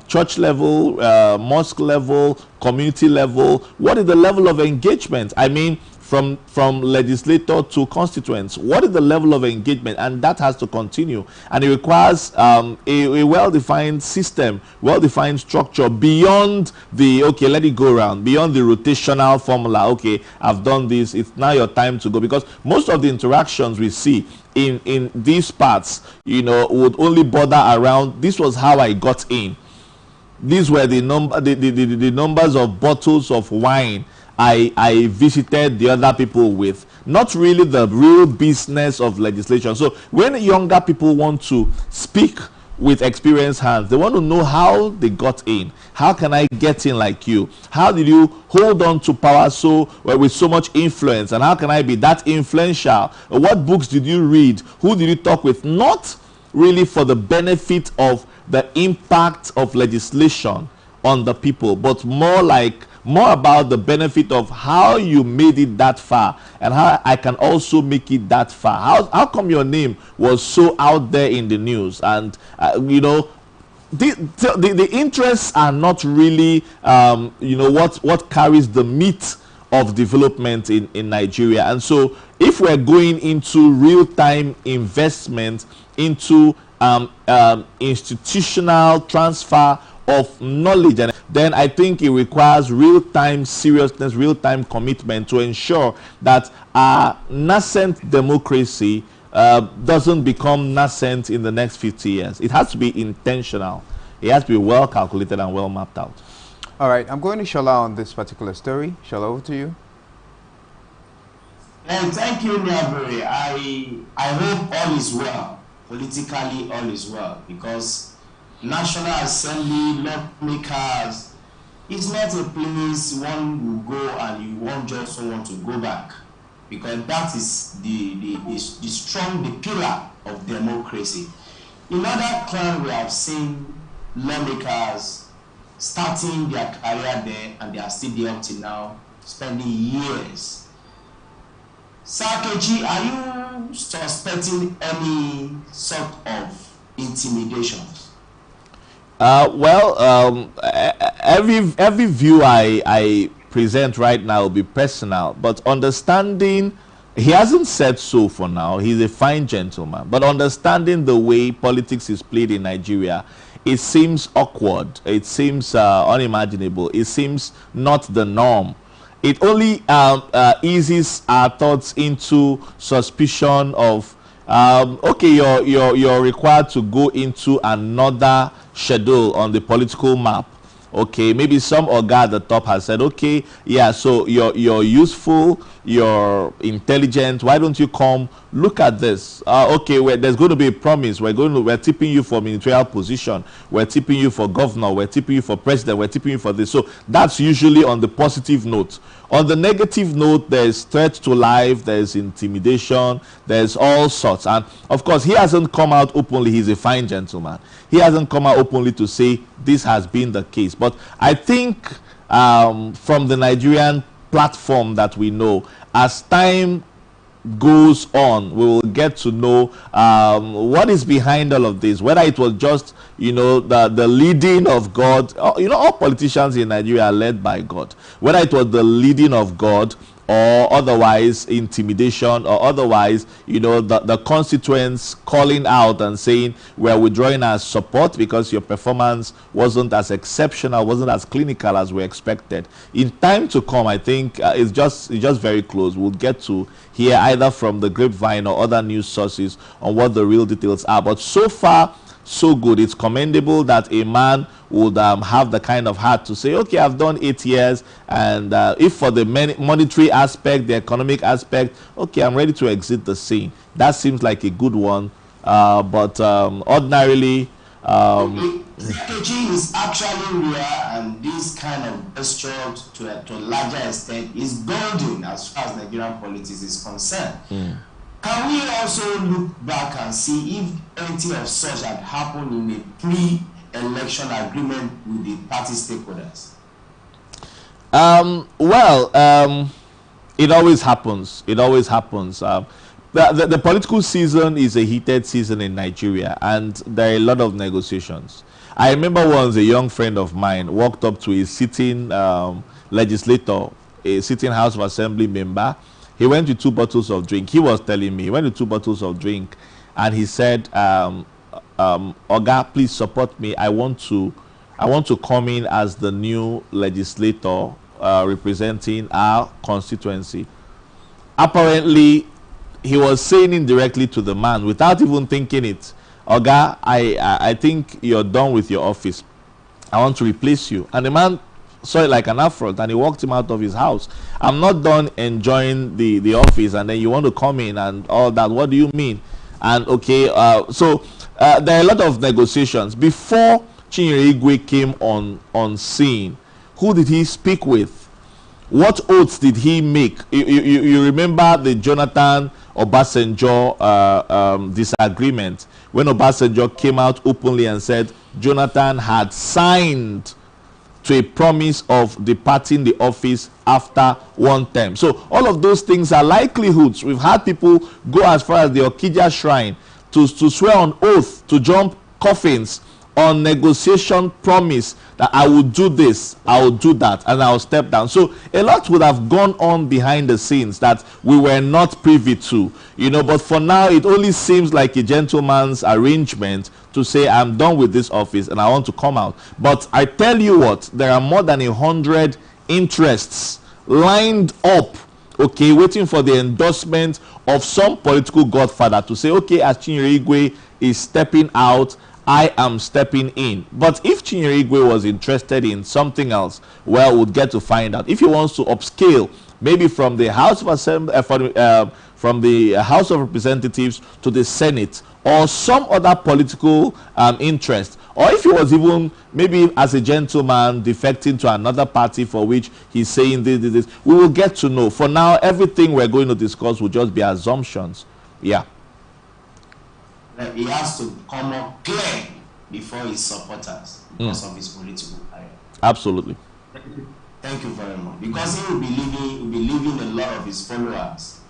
church level, mosque level, community level. What is the level of engagement? I mean, from legislator to constituents, what is the level of engagement? And that has to continue, and it requires a well-defined system, well-defined structure beyond the okay, let it go around, beyond the rotational formula. Okay, I've done this, it's now your time to go. Because most of the interactions we see in these parts, you know, would only bother around, this was how I got in, these were the numbers of bottles of wine I visited the other people with, not really the real business of legislation. So when younger people want to speak with experienced hands, they want to know how they got in. How can I get in like you? How did you hold on to power with so much influence? And how can I be that influential? What books did you read? Who did you talk with? Not really for the benefit of the impact of legislation on the people, but more about the benefit of how you made it that far and how I can also make it that far. How come your name was so out there in the news? And you know, the interests are not really you know, what carries the meat of development in Nigeria. And so if we're going into real-time investment into institutional transfer of knowledge, and then I think it requires real-time seriousness, real-time commitment to ensure that our nascent democracy doesn't become nascent in the next 50 years. It has to be intentional. It has to be well calculated and well mapped out. All right, I'm going to Shola on this particular story. Shola, over to you. And thank you, Nyabere. I hope all is well. Politically, all is well, because National Assembly, lawmakers, it's not a place one will go and you want just someone to go back, because that is the pillar of democracy. In other clans, we have seen lawmakers starting their career there, and they are still there up till now, spending years. Sakechi, are you suspecting any sort of intimidation? Well, every view I present right now will be personal, but understanding, he hasn't said so for now, he's a fine gentleman, but understanding the way politics is played in Nigeria, it seems awkward, it seems unimaginable, it seems not the norm. It only eases our thoughts into suspicion of okay, you're required to go into another schedule on the political map. Okay, maybe some guy at the top has said, okay, yeah, so you're useful, you're intelligent, why don't you come look at this? Okay, there's going to be a promise, we're tipping you for ministerial position, we're tipping you for governor, we're tipping you for president, we're tipping you for this. So that's usually on the positive note. On the negative note, there's threat to life, there's intimidation, there's all sorts. And of course, he hasn't come out openly, he's a fine gentleman. He hasn't come out openly to say this has been the case. But I think from the Nigerian platform that we know, as time goes on, we will get to know what is behind all of this, whether it was just, you know, the leading of God. You know, all politicians in Nigeria are led by God, whether it was the leading of God or otherwise intimidation, or otherwise, you know, the constituents calling out and saying we're withdrawing our support because your performance wasn't as exceptional, wasn't as clinical as we expected. In time to come, I think it's just very close. We'll get to hear either from the grapevine or other news sources on what the real details are. But so far, so good. It's commendable that a man would have the kind of heart to say, okay, I've done 8 years, and if for the monetary aspect, the economic aspect, okay, I'm ready to exit the scene. That seems like a good one. But ordinarily, Strategy is actually rare, and this kind of gesture to a larger extent is golden as far as Nigerian politics is concerned. Can we also look back and see if anything of such had happened in a pre-election agreement with the party stakeholders? It always happens. It always happens. The political season is a heated season in Nigeria, and there are a lot of negotiations. I remember once a young friend of mine walked up to a sitting legislator, a sitting House of Assembly member. He went with 2 bottles of drink. He was telling me, he went with 2 bottles of drink, and he said, Oga, please support me. I want to come in as the new legislator representing our constituency. Apparently, he was saying indirectly to the man without even thinking it, Oga, I think you're done with your office. I want to replace you. And the man saw it like an affront, and he walked him out of his house. I'm not done enjoying the office, and then you want to come in and all that. What do you mean? And okay, so there are a lot of negotiations. Before Chinyere Igwe came on scene, who did he speak with? What oaths did he make? You remember the Jonathan Obasanjo disagreement, when Obasanjo came out openly and said Jonathan had signed to a promise of departing the office after 1 term. So all of those things are likelihoods. We've had people go as far as the Okija shrine to swear on oath, to jump coffins on negotiation promise that I will do this, I will do that, and I will step down. So a lot would have gone on behind the scenes that we were not privy to, you know. But for now, it only seems like a gentleman's arrangement to say, I'm done with this office and I want to come out. But I tell you what, there are more than 100 interests lined up, okay, waiting for the endorsement of some political godfather to say, okay, as Chinyere Igwe is stepping out, I am stepping in. But if Chinyere Igwe was interested in something else, well, we'll get to find out. If he wants to upscale, maybe from the House of Assembly, from the House of Representatives to the Senate, or some other political interest, or if he was even maybe as a gentleman defecting to another party for which he's saying this, we will get to know. For now, everything we're going to discuss will just be assumptions. Yeah. He has to come up clear before his supporters because of his political career. Absolutely. Thank you very much. Because he will be leaving a lot of his followers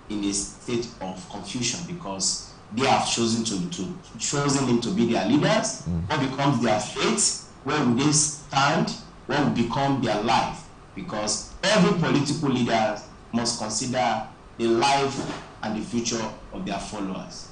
in a state of confusion, because they have chosen him to be their leaders. What becomes their fate? Where will they stand? What will become their life? Because every political leader must consider the life and the future of their followers.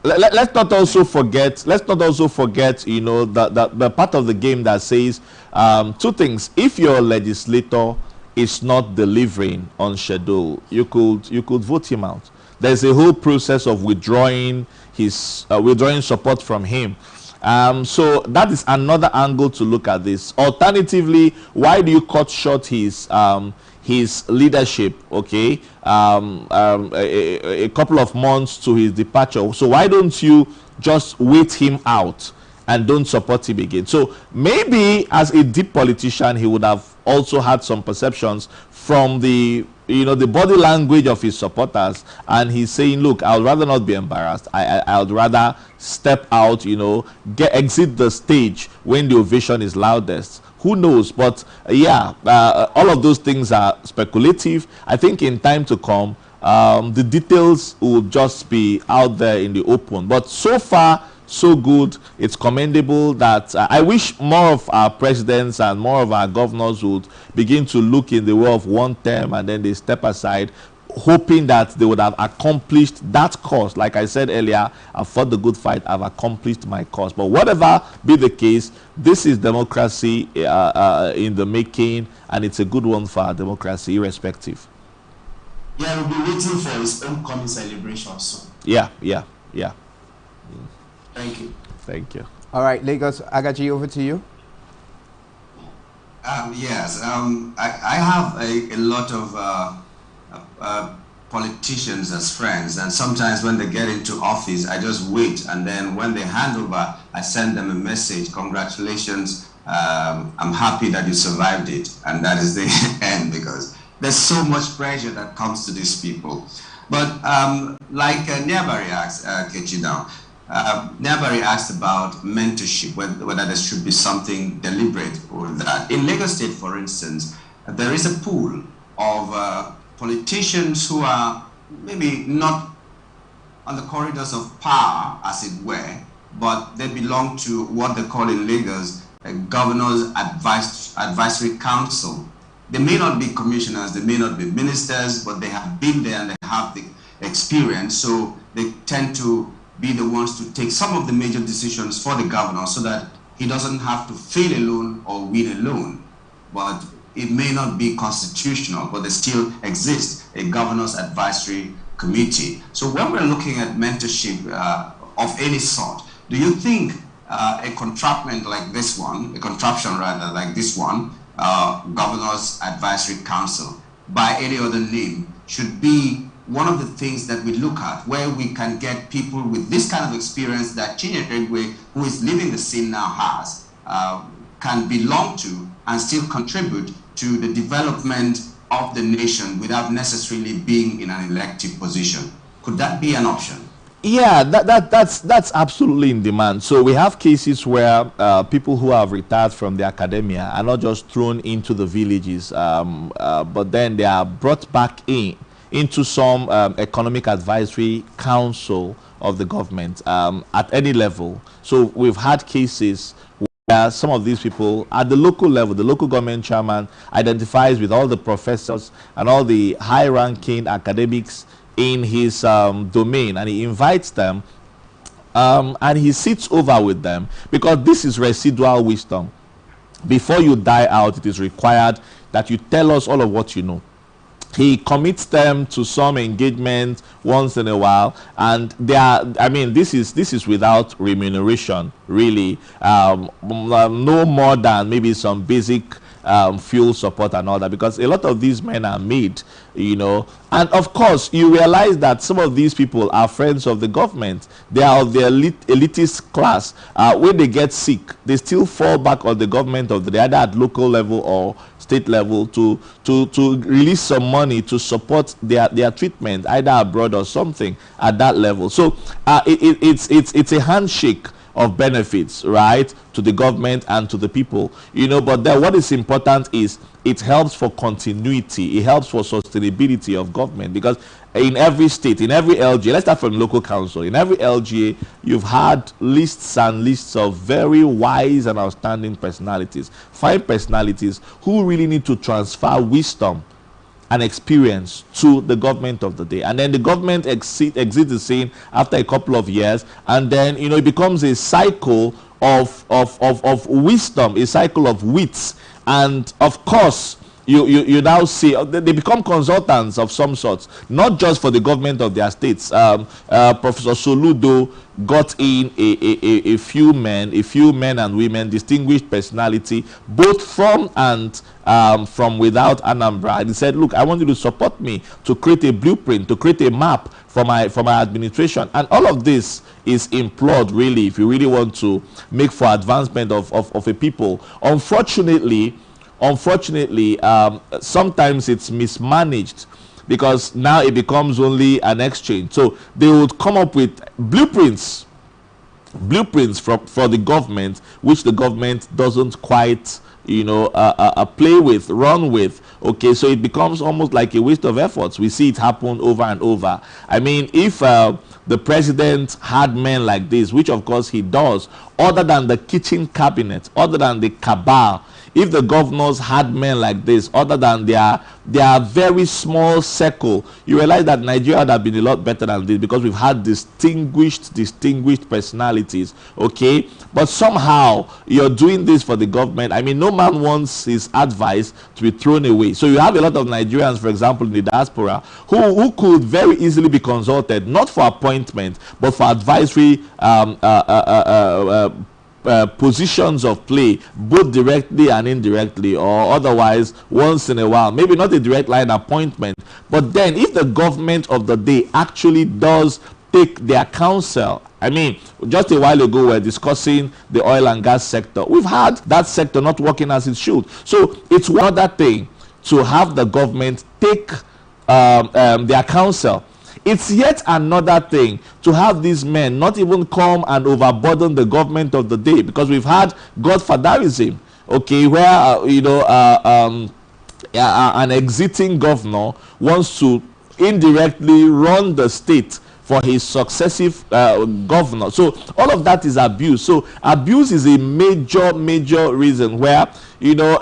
Let's not also forget, you know, the part of the game that says 2 things. If your legislator is not delivering on schedule, you could vote him out. There's a whole process of withdrawing support from him. So that is another angle to look at this. Alternatively, why do you cut short his leadership, okay, a couple of months to his departure? So why don't you just wait him out and don't support him again? So maybe as a deep politician, he would have also had some perceptions from the, you know, the body language of his supporters, and he's saying, look, I'd rather not be embarrassed. I'd rather step out, you know, exit the stage when the ovation is loudest. Who knows? But yeah, all of those things are speculative. I think in time to come, the details will just be out there in the open. But so far, so good. It's commendable that I wish more of our presidents and more of our governors would begin to look in the way of one term and then they step aside, hoping that they would have accomplished that cause. Like I said earlier, I fought the good fight, I've accomplished my cause. But whatever be the case, this is democracy in the making, and it's a good one for our democracy, irrespective. Yeah, we'll be waiting for his homecoming celebration soon. Yeah. Thank you. Thank you. All right, Lagos, Agaji, over to you. Yes, I have a lot of politicians as friends, and sometimes when they get into office, I just wait, and then when they hand over, I send them a message, congratulations, I'm happy that you survived it, and that is the end, because there's so much pressure that comes to these people. But like Niabari asked, Kechi now, Niabari asked about mentorship, whether there should be something deliberate or that. In Lagos State, for instance, there is a pool of politicians who are maybe not on the corridors of power, as it were, but they belong to what they call in Lagos a Governor's Advisory Council. They may not be commissioners, they may not be ministers, but they have been there and they have the experience, so they tend to be the ones to take some of the major decisions for the governor so that he doesn't have to fail alone or win alone. But it may not be constitutional, but there still exists a governor's advisory committee. So when we're looking at mentorship of any sort, do you think a contraption like this one, like this one, Governor's Advisory Council, by any other name, should be one of the things that we look at, where we can get people with this kind of experience that Chinyere, who is leaving the scene now, has, can belong to and still contribute to the development of the nation without necessarily being in an elective position. Could that be an option? Yeah, that's absolutely in demand. So we have cases where people who have retired from the academia are not just thrown into the villages, but then they are brought back into some economic advisory council of the government at any level. So we've had cases where some of these people at the local level, the local government chairman identifies with all the professors and all the high-ranking academics in his domain, and he invites them and he sits over with them, because this is residual wisdom. Before you die out, it is required that you tell us all of what you know. He commits them to some engagement once in a while, and they are, I mean, this is without remuneration, really. No more than maybe some basic fuel support and all that, because a lot of these men are made, you know. And of course, you realize that some of these people are friends of the government. They are of the elitist class. When they get sick, they still fall back on the government of the day, either at local level or state level, to release some money to support their treatment, either abroad or something at that level. So it's a handshake of benefits, right, to the government and to the people, you know. But then what is important is it helps for continuity, it helps for sustainability of government, because in every state, in every LGA, let's start from local council, in every LGA, you've had lists and lists of very wise and outstanding personalities, fine personalities who really need to transfer wisdom and experience to the government of the day, and then the government exits the scene after a couple of years, and then, you know, it becomes a cycle of wisdom, a cycle of wits, and of course you now see they become consultants of some sorts, not just for the government of their states. Professor Soludo got in a few men and women, distinguished personality, both from and from without Anambra, and he said, look, I want you to support me to create a blueprint, to create a map for my administration. And all of this is implored, really, if you really want to make for advancement of a people. Unfortunately, sometimes it's mismanaged, because now it becomes only an exchange. So they would come up with blueprints for the government, which the government doesn't quite, play with, run with. Okay, so it becomes almost like a waste of efforts. We see it happen over and over. I mean, if the president had men like this, which of course he does, other than the kitchen cabinet, other than the cabal, if the governors had men like this, other than their very small circle, you realize that Nigeria would have been a lot better than this, because we've had distinguished personalities. Okay, but somehow you're doing this for the government. I mean, no man wants his advice to be thrown away. So you have a lot of Nigerians, for example, in the diaspora, who could very easily be consulted, not for appointment, but for advisory positions of play, both directly and indirectly, or otherwise once in a while, maybe not a direct line appointment. But then if the government of the day actually does take their counsel, I mean, just a while ago we were discussing the oil and gas sector. We've had that sector not working as it should. So it's one other thing to have the government take their counsel. It's yet another thing to have these men not even come and overburden the government of the day, because we've had godfatherism, okay, where an exiting governor wants to indirectly run the state for his successive governor. So all of that is abuse. So abuse is a major reason where you're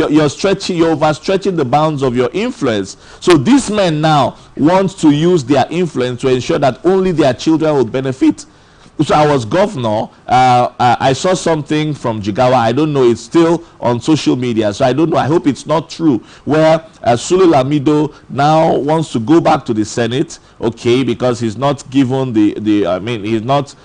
overstretching the bounds of your influence. So these men now want to use their influence to ensure that only their children will benefit. So I was governor, I saw something from Jigawa, I don't know, it's still on social media, so I don't know, I hope it's not true, where Sule Lamido now wants to go back to the Senate, okay, because he's not given he's not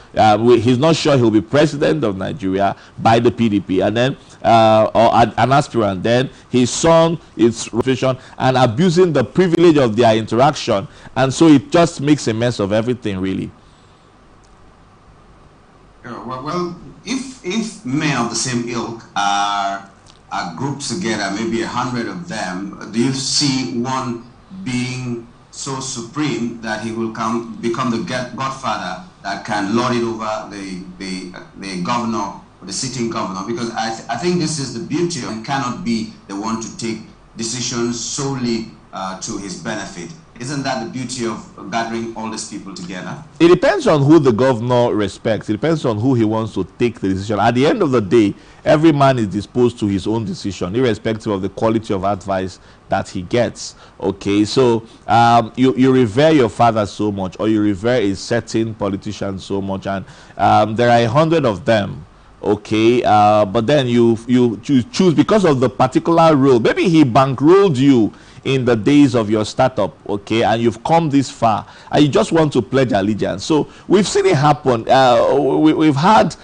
sure he'll be president of Nigeria by the PDP, and then or an aspirant. Then his son is reflection and abusing the privilege of their interaction, and so it just makes a mess of everything, really. Well, if men of the same ilk are grouped together, maybe 100 of them, do you see one being so supreme that he will become the godfather that can lord it over the governor or the sitting governor? Because I think this is the beauty of, and cannot be the one to take decisions solely to his benefit. Isn't that the beauty of gathering all these people together? It depends on who the governor respects. It depends on who he wants to take the decision. At the end of the day, every man is disposed to his own decision, irrespective of the quality of advice that he gets. Okay, so you revere your father so much, or you revere a certain politician so much, and there are 100 of them. Okay, but then you choose because of the particular role. Maybe he bankrolled you in the days of your startup, okay, and you've come this far, and you just want to pledge allegiance. So we've seen it happen. We've had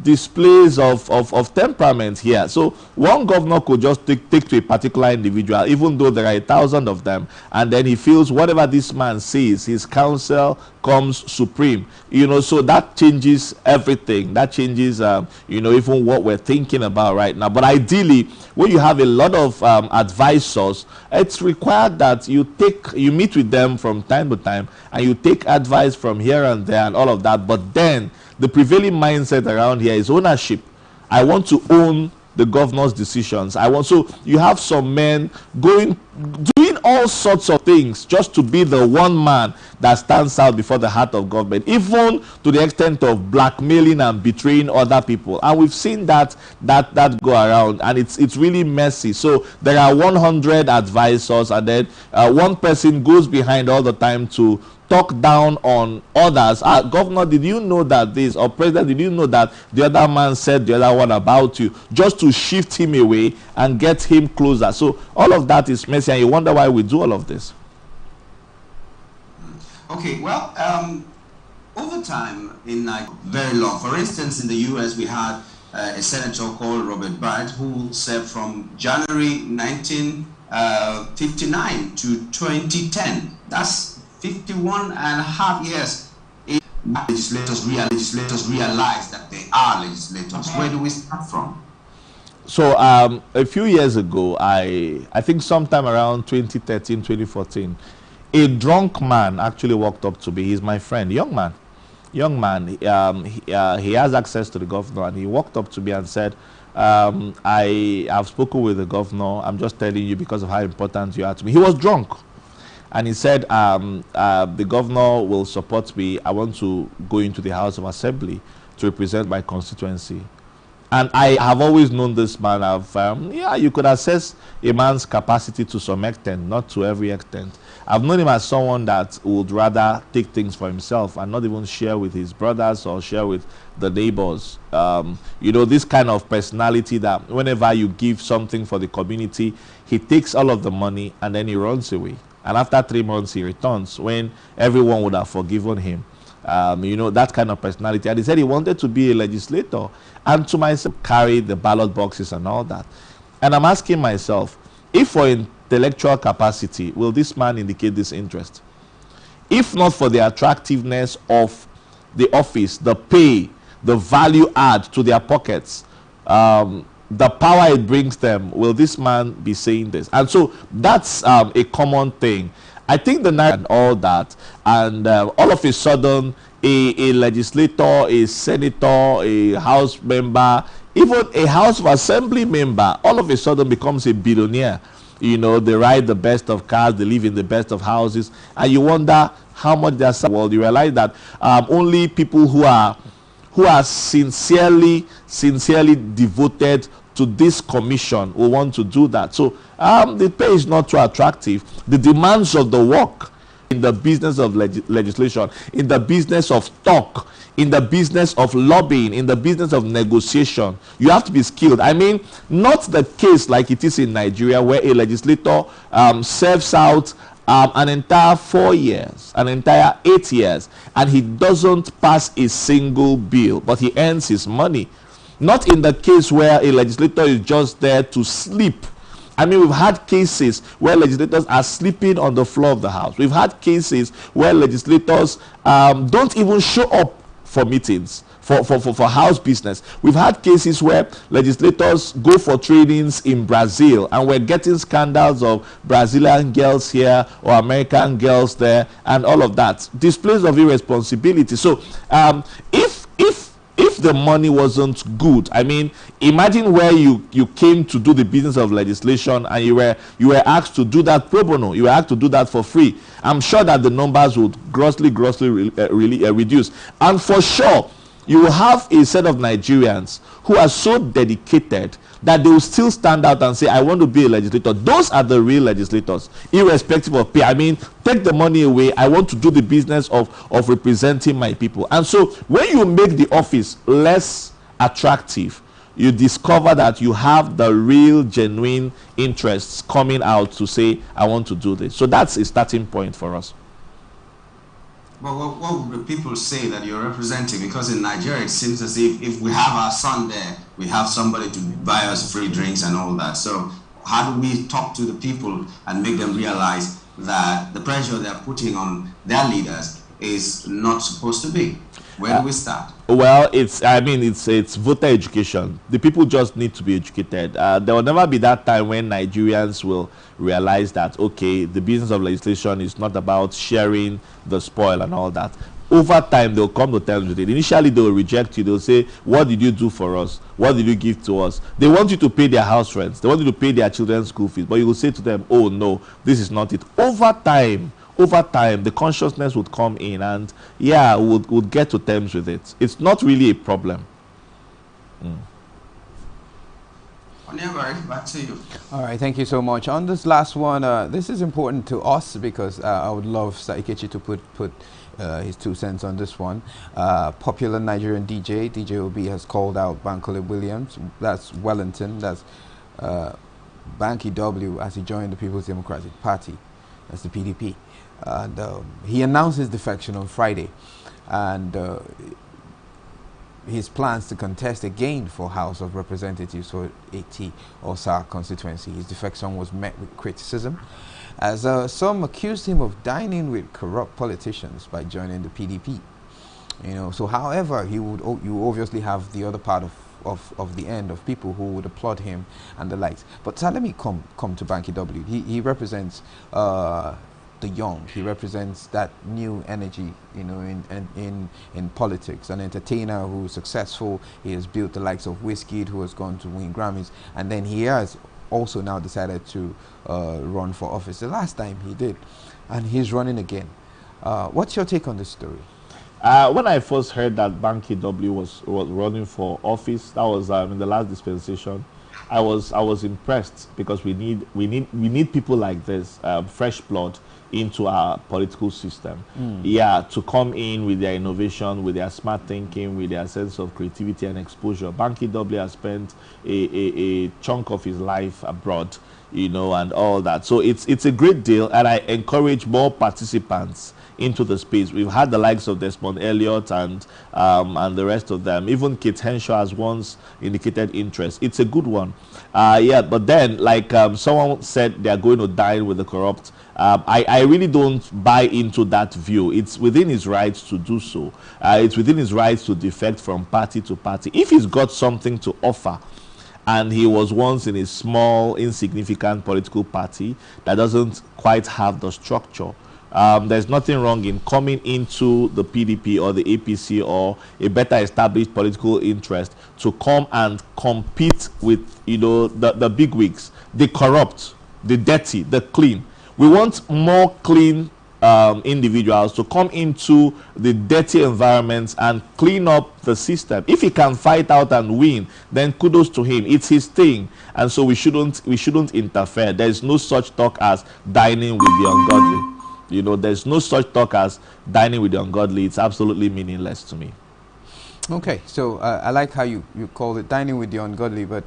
displays of temperament here. So one governor could just take to a particular individual, even though there are 1,000 of them, and then he feels whatever this man says, his counsel comes supreme. So that changes everything. That changes, even what we're thinking about right now. But ideally, when you have a lot of advisors, it's required that you meet with them from time to time, and you take advice from here and there and all of that. But then the prevailing mindset around here is ownership. I want to own the governor's decisions. So you have some men doing all sorts of things just to be the one man that stands out before the heart of government, even to the extent of blackmailing and betraying other people. And we've seen that go around, and it's really messy. So there are 100 advisors, and then one person goes behind all the time to talk down on others. Governor, did you know that this? Or President, did you know that the other man said the other one about you? Just to shift him away and get him closer. So all of that is messy, and you wonder why we do all of this. Okay, well, over time, in very long, for instance, in the US, we had a senator called Robert Byrd, who served from January 1959 to 2010. That's 51 and a half years. Legislators realize that they are legislators. Where do we start from? So a few years ago, I think sometime around 2013, 2014, a drunk man actually walked up to me. He's my friend, young man. He has access to the governor, and he walked up to me and said, I have spoken with the governor. I'm just telling you because of how important you are to me. He was drunk. And he said, the governor will support me. I want to go into the House of Assembly to represent my constituency. And I have always known this man. Yeah, you could assess a man's capacity to some extent, not to every extent. I've known him as someone that would rather take things for himself and not even share with his brothers or share with the neighbors. You know, this kind of personality that whenever you give something for the community, he takes all of the money and then he runs away. And after 3 months, he returns when everyone would have forgiven him. You know, that kind of personality. And he said he wanted to be a legislator and to myself carry the ballot boxes and all that. And I'm asking myself, if for intellectual capacity, will this man indicate this interest? If not for the attractiveness of the office, the pay, the value add to their pockets, the power it brings them, will this man be saying this? And so that's a common thing. I think the night and all that, and all of a sudden, a legislator, a senator, a house member, even a House of Assembly member, all of a sudden becomes a billionaire. You know, they ride the best of cars, they live in the best of houses, and you wonder how much they're well. You realize that only people who are sincerely devoted to this commission will want to do that. So the pay is not too attractive. The demands of the work in the business of legislation, in the business of talk, in the business of lobbying, in the business of negotiation, you have to be skilled. I mean, not the case like it is in Nigeria, where a legislator serves out an entire 4 years, an entire 8 years, and he doesn't pass a single bill, but he earns his money. Not in the case where a legislator is just there to sleep. I mean, we've had cases where legislators are sleeping on the floor of the House. We've had cases where legislators don't even show up for meetings, for House business. We've had cases where legislators go for trainings in Brazil, and we're getting scandals of Brazilian girls here or American girls there and all of that. Displays of irresponsibility. So if the money wasn't good, I mean, imagine where you came to do the business of legislation and you were asked to do that pro bono. You were asked to do that for free. I'm sure that the numbers would grossly really reduce. And for sure, you will have a set of Nigerians who are so dedicated that they will still stand out and say, I want to be a legislator. Those are the real legislators, irrespective of pay. I mean, take the money away. I want to do the business of representing my people. And so when you make the office less attractive, you discover that you have the real, genuine interests coming out to say, I want to do this. So that's a starting point for us. Well, what would the people say that you're representing? Because in Nigeria, it seems as if we have our son there, we have somebody to buy us free drinks and all that. So how do we talk to the people and make them realize that the pressure they're putting on their leaders is not supposed to be? Where do we start? Well, it's voter education. The people just need to be educated. There will never be that time when Nigerians will realize that, okay, the business of legislation is not about sharing the spoil and all that. Over time, they'll come to terms with it. Initially, they'll reject you. They'll say, what did you do for us? What did you give to us? They want you to pay their house rents. They want you to pay their children's school fees. But you will say to them, oh, no, this is not it. Over time, the consciousness would come in and, yeah, would get to terms with it. It's not really a problem. Back to you. All right, thank you so much. On this last one, this is important to us because I would love Saikechi to put his 2 cents on this one. Popular Nigerian DJ Obi has called out Bankole Williams, that's Wellington, that's Banky W, as he joined the People's Democratic Party, that's the PDP. And he announced his defection on Friday, and his plans to contest again for House of Representatives for 80 Osa constituency. His defection was met with criticism, as some accused him of dining with corrupt politicians by joining the PDP. You know, so however, you obviously have the other part of the end of people who would applaud him and the likes. But let me come to Banky W. He represents the the young. He represents that new energy, you know, in politics. An entertainer who's successful. He has built the likes of Wizkid, who has gone to win Grammys, and then he has also now decided to run for office. The last time he did, and he's running again. What's your take on this story? When I first heard that Banky W was running for office, that was in the last dispensation. I was impressed, because we need people like this, fresh blood into our political system. Yeah, to come in with their innovation, with their smart thinking, with their sense of creativity and exposure. Banky W has spent a chunk of his life abroad, you know, and all that. So it's a great deal, and I encourage more participants into the space. We've had the likes of Desmond Elliott and the rest of them. Even Kate Henshaw has once indicated interest. It's a good one. Yeah, but then, like someone said, they are going to dine with the corrupt. I really don't buy into that view. It's within his rights to do so. It's within his rights to defect from party to party. If he's got something to offer, and he was once in a small, insignificant political party that doesn't quite have the structure, there's nothing wrong in coming into the PDP or the APC or a better established political interest to come and compete with, you know, the bigwigs, the corrupt, the dirty, the clean. We want more clean individuals to come into the dirty environments and clean up the system. If he can fight out and win, then kudos to him. It's his thing, and so we shouldn't interfere. There is no such talk as dining with the ungodly. You know, there's no such talk as dining with the ungodly. It's absolutely meaningless to me. Okay, so I like how you call it dining with the ungodly, but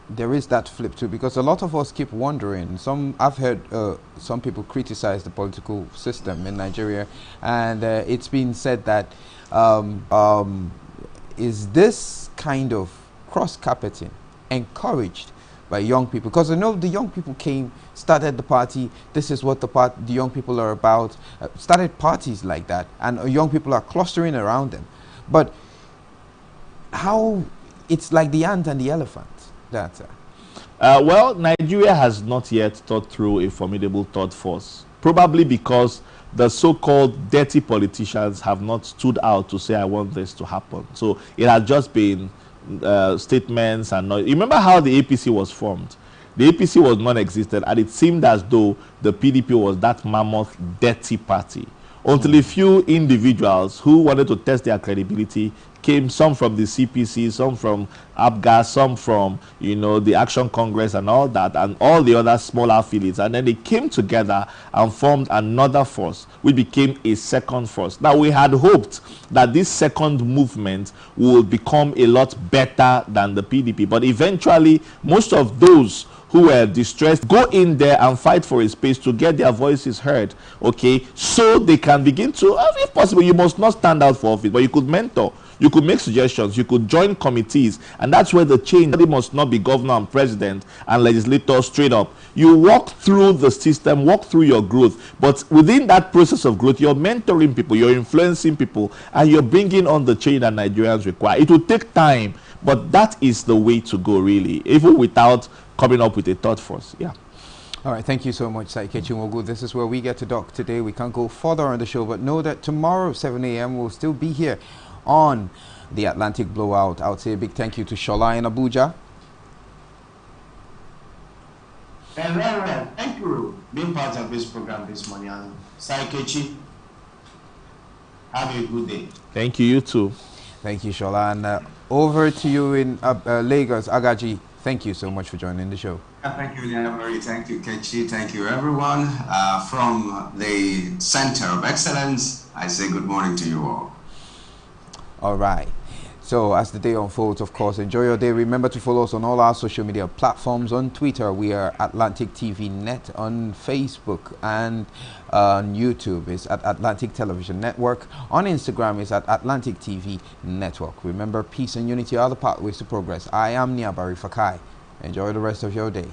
there is that flip too, because a lot of us keep wondering. I've heard some people criticize the political system in Nigeria, and it's been said that is this kind of cross-carpeting encouraged by young people? Because I know the young people started the party. This is what the young people are about. Started parties like that, and young people are clustering around them. But how it's like the ant and the elephant. That's well, Nigeria has not yet thought through a formidable third force, probably because the so-called dirty politicians have not stood out to say, I want this to happen. So it has just been statements and noise. Remember how the APC was formed? The APC was non-existent, and it seemed as though the PDP was that mammoth dirty party, until a few individuals who wanted to test their credibility came, some from the CPC, some from ABGA, some from, you know, the Action Congress and all that, and all the other smaller affiliates, and then they came together and formed another force, which became a second force. Now, we had hoped that this second movement would become a lot better than the PDP, but eventually most of those who were distressed go in there and fight for a space to get their voices heard, okay, so they can begin to, if possible, you must not stand out for office, but you could mentor, you could make suggestions, you could join committees, and that's where the change must not be governor and president and legislator straight up. You walk through the system, walk through your growth, but within that process of growth, you're mentoring people, you're influencing people, and you're bringing on the change that Nigerians require. It will take time, but that is the way to go, really, even without coming up with a thought force. Yeah. All right, thank you so much, Saikechi Nwogu. This is where we get to dock today. We can't go further on the show, but know that tomorrow, 7 a.m., we'll still be here on the Atlantic Blowout. I would say a big thank you to Shola in Abuja. And thank you for being part of this program this morning. And Saikechi, have a good day. Thank you, you too. Thank you, Shola. And over to you in Lagos, Agaji. Thank you so much for joining the show. Thank you, Lianabari. Thank you, Kechi. Thank you, everyone. From the Center of Excellence, I say good morning to you all. All right. So as the day unfolds, of course, enjoy your day. Remember to follow us on all our social media platforms. On Twitter, we are Atlantic TV Net. On Facebook and on YouTube is at Atlantic Television Network. On Instagram is at Atlantic TV Network. Remember, peace and unity are the pathways to progress. I am Niabari Fakai. Enjoy the rest of your day.